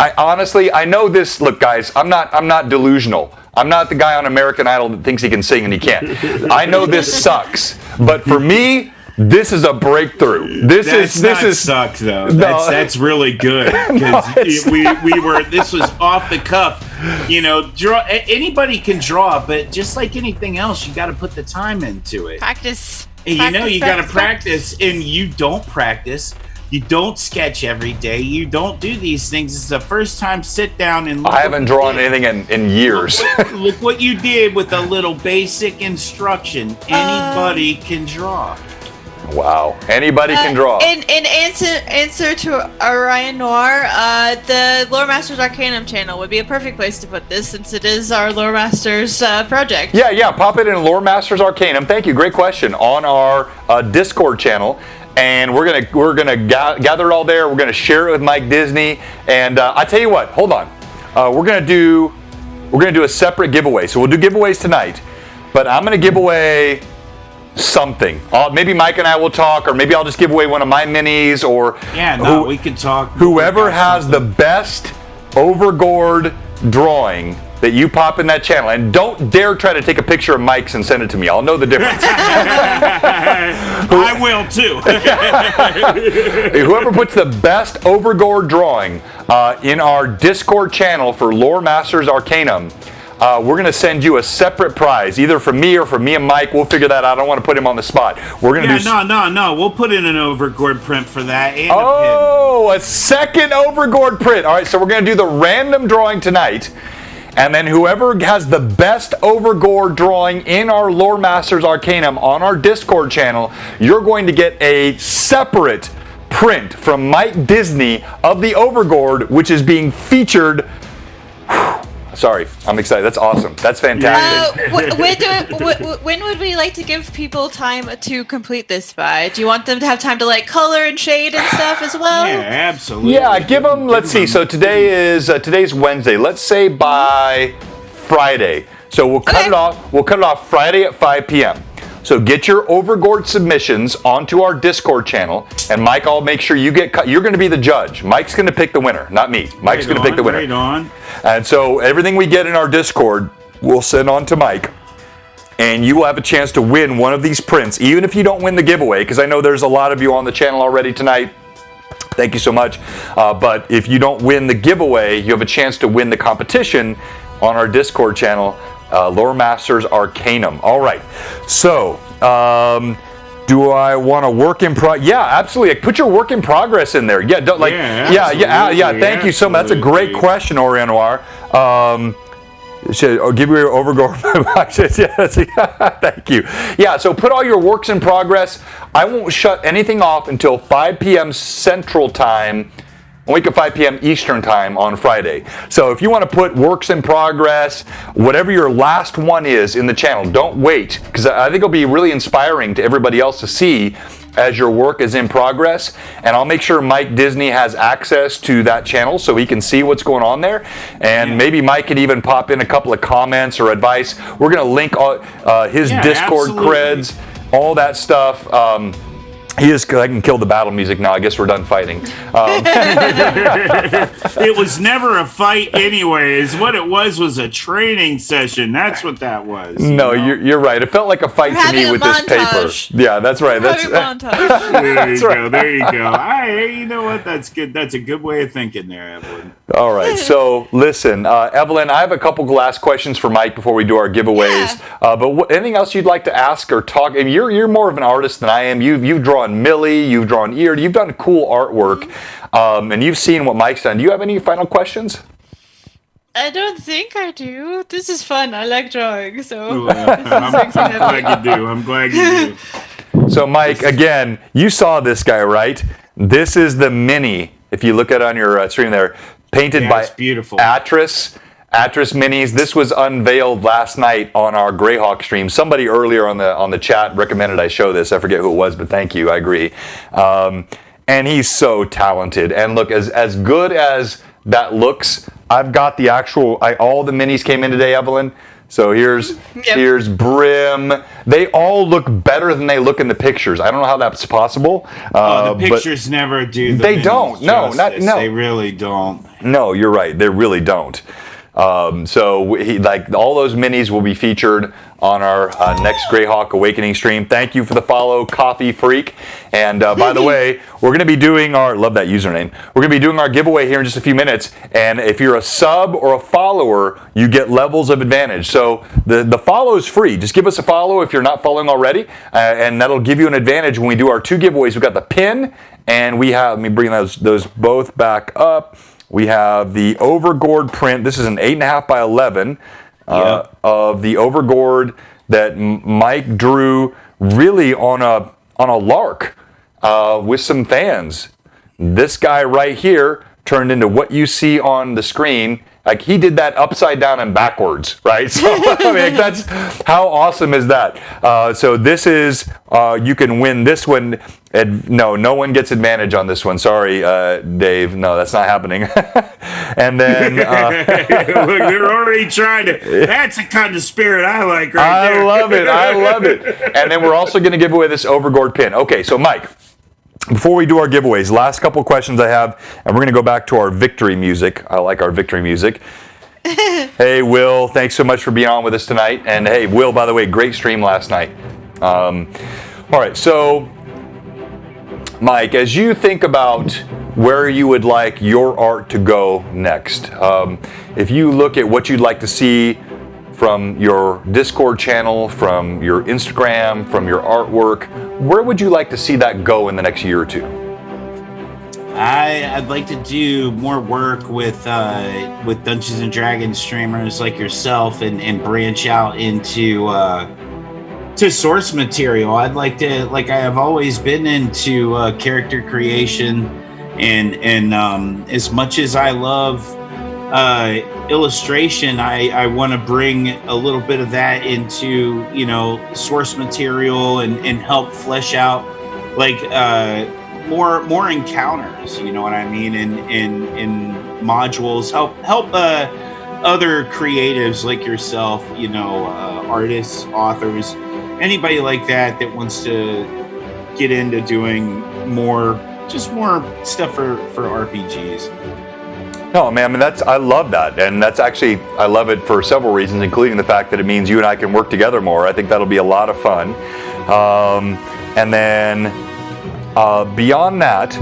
I know this. Look, guys, I'm not delusional. I'm not the guy on American Idol that thinks he can sing and he can't. I know this sucks, but for me, this is a breakthrough. This sucks though. That's really good because this was off the cuff. You know, anybody can draw, but just like anything else, you got to put the time into it. Practice. And you got to practice, and you don't practice. You don't sketch every day. You don't do these things. It's the first time sit down and look. I haven't drawn anything in years. Look what you did with a little basic instruction. Anybody can draw. Wow. Anybody can draw. In answer to Orion Noir, the Loremaster's Arcanum channel would be a perfect place to put this since it is our Loremaster's project. Yeah. Pop it in Loremaster's Arcanum. Thank you. Great question. On our Discord channel. And we're gonna gather it all there. We're gonna share it with Mike Disney. And I tell you what, hold on. We're gonna do a separate giveaway. So we'll do giveaways tonight, but I'm gonna give away something. Maybe Mike and I will talk, or maybe I'll just give away one of my minis, or we can talk. Whoever has the best overgourd drawing that you pop in that channel, and don't dare try to take a picture of Mike's and send it to me. I'll know the difference. I will too. Whoever puts the best overgourd drawing in our Discord channel for Loremaster's Arcanum, we're going to send you a separate prize, either from me or from me and Mike. We'll figure that out. I don't want to put him on the spot. We're going to No. We'll put in an overgourd print for that. And a second overgourd print. All right, so we're going to do the random drawing tonight. And then whoever has the best overgourd drawing in our Loremaster's Arcanum on our Discord channel, you're going to get a separate print from Mike Disney of the overgourd, which is being featured. Sorry, I'm excited. That's awesome. That's fantastic. When would we like to give people time to complete this by? Do you want them to have time to like color and shade and stuff as well? Yeah, absolutely. Yeah, give them. Let's see. So today's Wednesday. Let's say by Friday. So we'll cut it off. We'll cut it off Friday at 5 p.m. So get your overgourd submissions onto our Discord channel, and Mike, I'll make sure you get cut. You're going to be the judge. Mike's going to pick the winner, not me. Mike's going to pick the winner. Right on. And so everything we get in our Discord, we'll send on to Mike, and you will have a chance to win one of these prints, even if you don't win the giveaway, because I know there's a lot of you on the channel already tonight. Thank you so much. But if you don't win the giveaway, you have a chance to win the competition on our Discord channel. Loremaster's Arcanum. All right. So, do I want to work in progress? Yeah, absolutely. Put your work in progress in there. Yeah, don't, Thank you so much. That's a great question, Orion Noir. Give me your overgourd. Thank you. Yeah, so put all your works in progress. I won't shut anything off until 5 p.m. Central Time. A week at 5 p.m. Eastern Time on Friday. So if you want to put works in progress, whatever your last one is in the channel, don't wait, because I think it'll be really inspiring to everybody else to see as your work is in progress. And I'll make sure Mike Disney has access to that channel so he can see what's going on there. And maybe Mike can even pop in a couple of comments or advice. We're going to link his Discord creds, all that stuff. I can kill the battle music now. I guess we're done fighting. It was never a fight anyways. What it was a training session. That's what that was. No, you're right. It felt like a fight to me with this paper. Yeah, that's right. There you go. You know what? That's good. That's a good way of thinking there, Evelyn. All right. So listen, Evelyn, I have a couple last questions for Mike before we do our giveaways. But anything else you'd like to ask or talk? I mean, you're more of an artist than I am. You've drawn drawn Millie, you've drawn Ear, you've done cool artwork, and you've seen what Mike's done. Do you have any final questions? I don't think I do. This is fun. I like drawing, so I'm glad you do. I'm glad you do. So Mike, again, you saw this guy, right? This is the mini, if you look at it on your stream there, painted by It's beautiful. Atris Minis. This was unveiled last night on our Greyhawk stream. Somebody earlier on the chat recommended I show this. I forget who it was, but thank you. I agree. And he's so talented. And look, as good as that looks, I've got the actual. All the minis came in today, Evelyn. So here's Brim. They all look better than they look in the pictures. I don't know how that's possible. The pictures never do. They don't. No, justice. no. They really don't. No, you're right. They really don't. So all those minis will be featured on our next Greyhawk Awakening stream. Thank you for the follow, Coffee Freak. And by the way, we're going to be doing love that username. We're going to be doing our giveaway here in just a few minutes. And if you're a sub or a follower, you get levels of advantage. So the follow is free. Just give us a follow if you're not following already. And that'll give you an advantage when we do our 2 giveaways. We've got the pin, and we have, let me bring those both back up. We have the Overgourd print. This is an 8.5 by 11 of the Overgourd that Mike drew really on a lark with some fans. This guy right here turned into what you see on the screen. Like, he did that upside down and backwards, right? So, I mean, that's, how awesome is that? So this is, you can win this one. No one gets advantage on this one. Sorry, Dave. No, that's not happening. And then... Look, they're already trying to... That's the kind of spirit I like right there. I love it. And then we're also going to give away this Overgourd pin. Okay, so Mike, before we do our giveaways, last couple questions I have, and we're going to go back to our victory music. I like our victory music. Hey, Will, thanks so much for being on with us tonight. And hey, Will, by the way, great stream last night. All right, so Mike, as you think about where you would like your art to go next, if you look at what you'd like to see from your Discord channel, from your Instagram, from your artwork, where would you like to see that go in the next year or two? I'd like to do more work with Dungeons and Dragons streamers like yourself, and branch out into to source material. I'd like to, like I have always been into character creation, and as much as I love illustration, I want to bring a little bit of that into, source material, and help flesh out like more encounters, you know what I mean, in modules, help other creatives like yourself, artists, authors, anybody like that wants to get into doing more stuff for RPGs. No, man, I mean, I love that. And that's actually, I love it for several reasons, including the fact that it means you and I can work together more. I think that'll be a lot of fun. And then beyond that,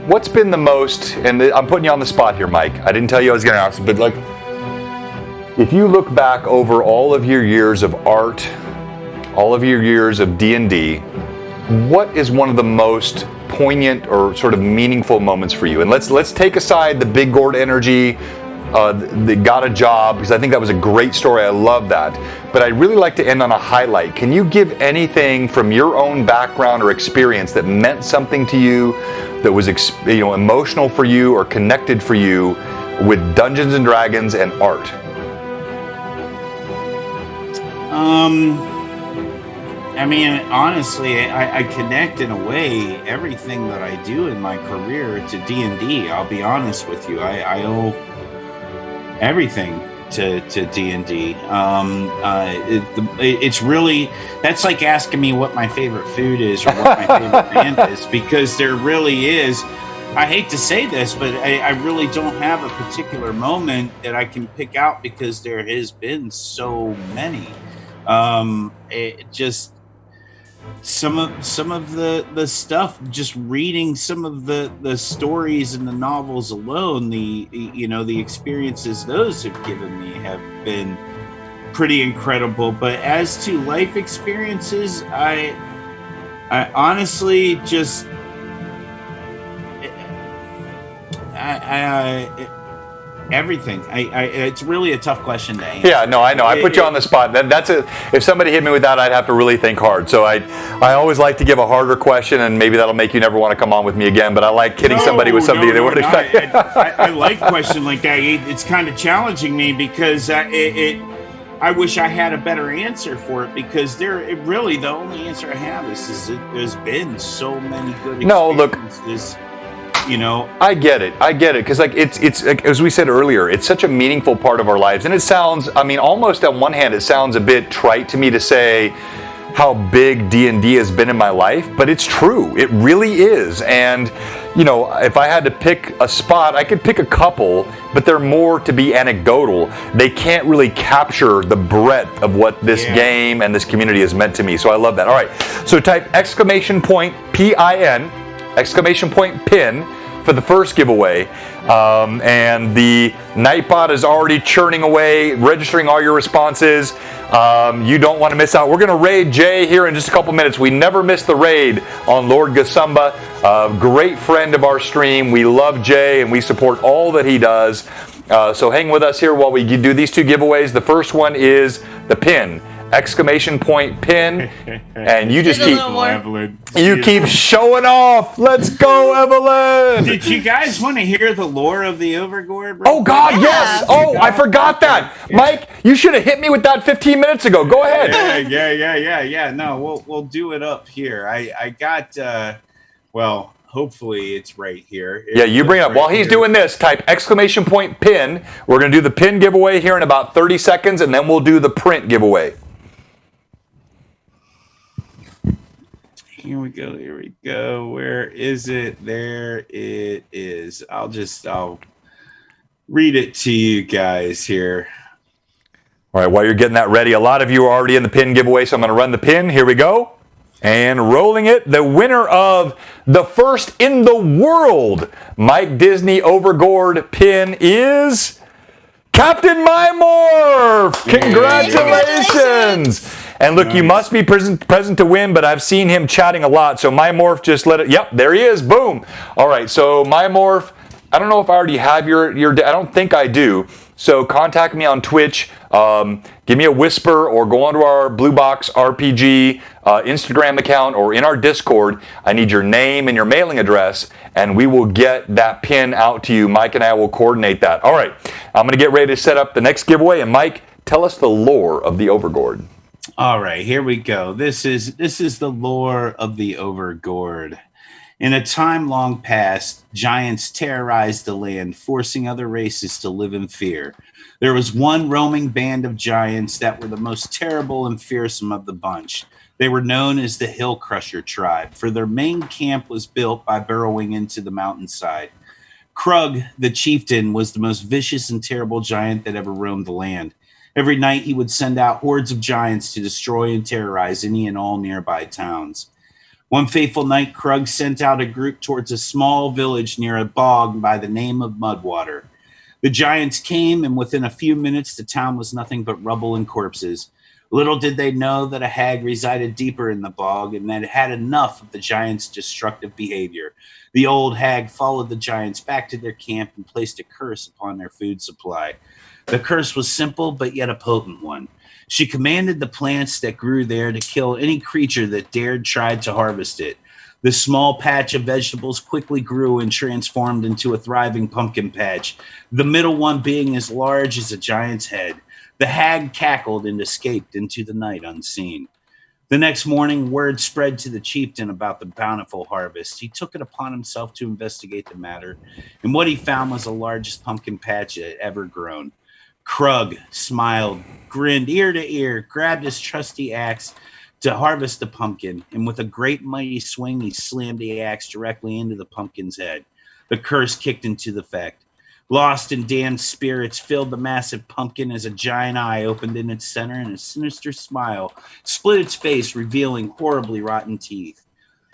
what's been the most, and I'm putting you on the spot here, Mike. I didn't tell you I was going to ask, but like, if you look back over all of your years of art, all of your years of D&D, what is one of the most poignant or sort of meaningful moments for you? And let's take aside the big gourd energy, the got a job, because I think that was a great story. I love that. But I'd really like to end on a highlight. Can you give anything from your own background or experience that meant something to you, that was emotional for you or connected for you with Dungeons and Dragons and art? I mean, honestly, I connect in a way everything that I do in my career to D&D. I'll be honest with you. I owe everything to D&D. It's really, that's like asking me what my favorite food is or what my favorite band is, because there really is. I hate to say this, but I really don't have a particular moment that I can pick out, because there has been so many. It just some of the stuff, just reading some of the stories and the novels alone, the experiences those have given me have been pretty incredible. But as to life experiences, I honestly just everything. It's really a tough question to answer. Yeah, no, I know. I put you on the spot. That's it. If somebody hit me with that, I'd have to really think hard. So I always like to give a harder question, and maybe that'll make you never want to come on with me again. But I like hitting somebody with something they weren't expecting. I like a question like that. It's kind of challenging me because I wish I had a better answer for it, because really the only answer I have is there's been so many good experiences. No, look. You know, I get it, because like it's like, as we said earlier, it's such a meaningful part of our lives, and it sounds, I mean, almost on one hand, it sounds a bit trite to me to say how big D&D has been in my life, but it's true, it really is. And you know, if I had to pick a spot, I could pick a couple, but they're more to be anecdotal. They can't really capture the breadth of what this game and this community has meant to me. So I love that. All right, so type !PIN, !PIN for the first giveaway, and the Nightbot is already churning away, registering all your responses. You don't want to miss out. We're going to raid Jay here in just a couple minutes. We never miss the raid on Lord Gasumba, a great friend of our stream. We love Jay and we support all that he does. So hang with us here while we do these two giveaways. The first one is the pin. !PIN, and you just keep showing off. Let's go, Evelyn. Did you guys want to hear the lore of the Overgord? Oh God, yes. Oh, I forgot that. Mike, you should have hit me with that 15 minutes ago. Go ahead. Yeah. No, we'll do it up here. I got well, hopefully it's right here. Yeah, you bring it up. While he's doing this, type !PIN. We're going to do the pin giveaway here in about 30 seconds, and then we'll do the print giveaway. Here we go. Where is it? There it is. I'll read it to you guys here. All right, while you're getting that ready, a lot of you are already in the pin giveaway, so I'm going to run the pin. Here we go. And rolling it, the winner of the first in the world Mike Disney Overgord pin is Captain Mymorph. Congratulations. And look, you must be present to win, but I've seen him chatting a lot, so Mymorph just let it, yep, there he is, boom. All right, so Mymorph, I don't know if I already have your I don't think I do, so contact me on Twitch, give me a whisper, or go onto our Blue Box RPG Instagram account, or in our Discord. I need your name and your mailing address, and we will get that pin out to you. Mike and I will coordinate that. All right, I'm going to get ready to set up the next giveaway, and Mike, tell us the lore of the Overgord. All right, here we go. This is the lore of the Overgord. In a time long past, giants terrorized the land, forcing other races to live in fear. There was one roaming band of giants that were the most terrible and fearsome of the bunch. They were known as the Hill Crusher tribe, for their main camp was built by burrowing into the mountainside. Krug, the chieftain, was the most vicious and terrible giant that ever roamed the land. Every night he would send out hordes of giants to destroy and terrorize any and all nearby towns. One fateful night, Krug sent out a group towards a small village near a bog by the name of Mudwater. The giants came, and within a few minutes the town was nothing but rubble and corpses. Little did they know that a hag resided deeper in the bog, and that it had enough of the giants' destructive behavior. The old hag followed the giants back to their camp and placed a curse upon their food supply. The curse was simple, but yet a potent one. She commanded the plants that grew there to kill any creature that dared try to harvest it. The small patch of vegetables quickly grew and transformed into a thriving pumpkin patch, the middle one being as large as a giant's head. The hag cackled and escaped into the night unseen. The next morning, word spread to the chieftain about the bountiful harvest. He took it upon himself to investigate the matter, and what he found was the largest pumpkin patch that had ever grown. Krug smiled, grinned ear to ear, grabbed his trusty axe to harvest the pumpkin, and with a great mighty swing, he slammed the axe directly into the pumpkin's head. The curse kicked into effect. Lost and damned spirits filled the massive pumpkin as a giant eye opened in its center, and a sinister smile split its face, revealing horribly rotten teeth.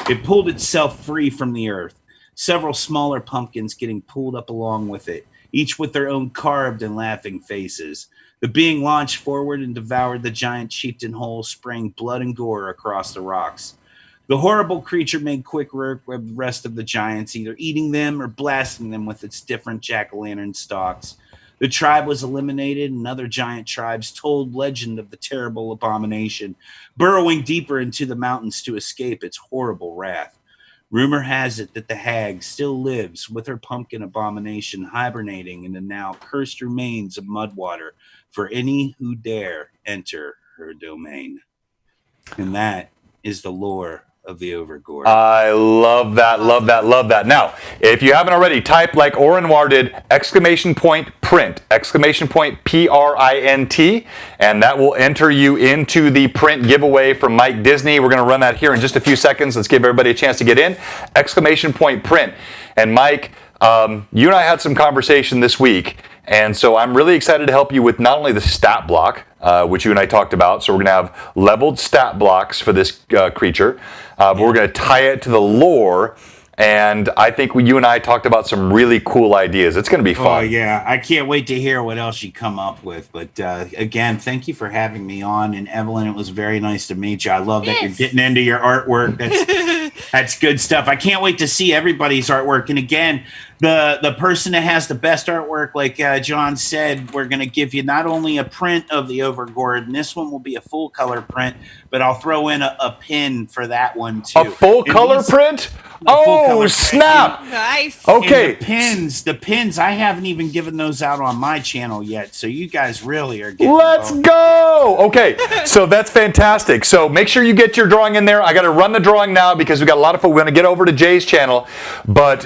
It pulled itself free from the earth, several smaller pumpkins getting pulled up along with it. each with their own carved and laughing faces. The being launched forward and devoured the giant chieftain whole, spraying blood and gore across the rocks. The horrible creature made quick work with the rest of the giants, either eating them or blasting them with its different jack-o'-lantern stalks. The tribe was eliminated, and other giant tribes told legend of the terrible abomination, burrowing deeper into the mountains to escape its horrible wrath. Rumor has it that the hag still lives with her pumpkin abomination hibernating in the now cursed remains of Mudwater for any who dare enter her domain. And that is the lore of the Overgore. I love that, love that, love that. Now, if you haven't already, type like Orenwar did, !print, !print, and that will enter you into the print giveaway from Mike Disney. We're going to run that here in just a few seconds. Let's give everybody a chance to get in. !print. And Mike, you and I had some conversation this week, and so I'm really excited to help you with not only the stat block, which you and I talked about. So we're going to have leveled stat blocks for this creature, but we're going to tie it to the lore. And I think you and I talked about some really cool ideas. It's going to be fun. Oh, yeah. I can't wait to hear what else you come up with. But again, thank you for having me on. And Evelyn, it was very nice to meet you. I love that you're getting into your artwork. That's good stuff. I can't wait to see everybody's artwork. And again, the person that has the best artwork, like John said, we're going to give you not only a print of the Overgore, and this one will be a full color print, but I'll throw in a pin for that one too. A full color print? Oh, snap! Nice. Okay. And the pins, I haven't even given those out on my channel yet, so you guys really are getting Let's go! Okay, so that's fantastic. So make sure you get your drawing in there. I got to run the drawing now because we got a lot of folks. We're going to get over to Jay's channel, but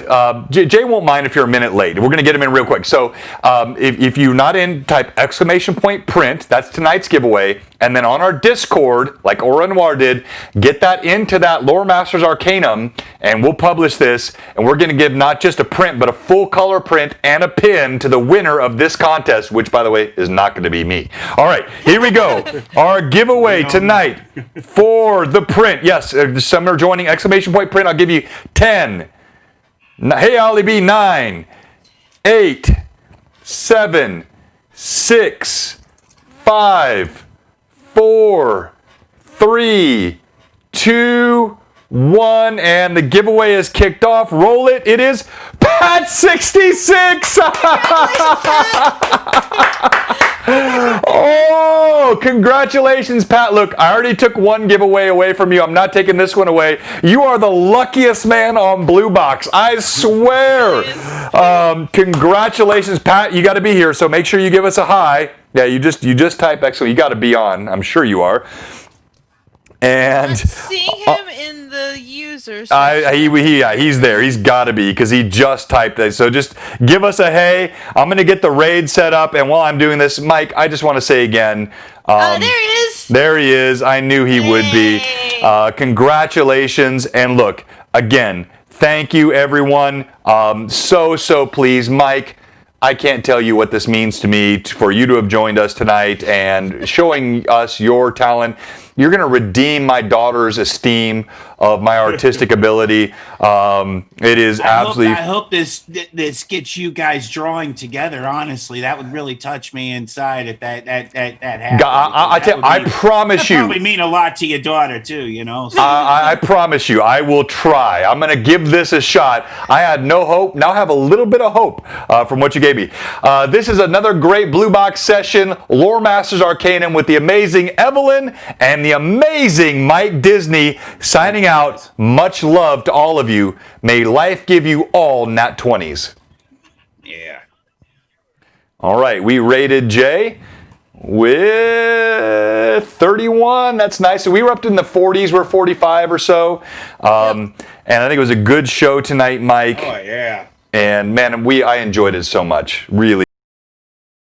Jay won't mind if you're a minute late. We're going to get him in real quick. So if you're not in, type !print. That's tonight's giveaway. And then on our Discord, like Orenwar did, get that into that Loremaster's Arcanum, and we'll publish this. And we're going to give not just a print, but a full color print and a pin to the winner of this contest, which, by the way, is not going to be me. All right, here we go. Our giveaway tonight for the print. Yes, some are joining !print. I'll give you 10. Hey, Ollie B, 9, 8, 7, 6, 5, 4, 3, 2, 1, and the giveaway is kicked off. Roll it. It is Pat 66. Oh, congratulations, Pat. Look, I already took one giveaway away from you. I'm not taking this one away. You are the luckiest man on Blue Box. I swear. Congratulations, Pat. You got to be here, so make sure you give us a hi. Yeah, you just type excellent. You got to be on. I'm sure you are. And seeing him in the users. He's there. He's got to be because he just typed that. So just give us a hey. I'm going to get the raid set up. And while I'm doing this, Mike, I just want to say again. There he is. There he is. I knew he would be. Congratulations. And look, again, thank you, everyone. So pleased. Mike, I can't tell you what this means to me for you to have joined us tonight and showing us your talent. You're going to redeem my daughter's esteem of my artistic ability. It is absolutely. I hope this gets you guys drawing together. Honestly, that would really touch me inside if that happened. I promise you. Probably mean a lot to your daughter too. You know. So. I promise you, I will try. I'm going to give this a shot. I had no hope. Now I have a little bit of hope from what you gave me. This is another great Blue Box session. Loremaster's Arcanum with the amazing Evelyn and the amazing Mike Disney signing out. Much love to all of you. May life give you all nat 20s. Yeah. All right, we rated Jay with 31. That's nice. So we were up in the 40s. We're 45 or so. And I think it was a good show tonight, Mike. Oh, yeah. And man, I enjoyed it so much. Really.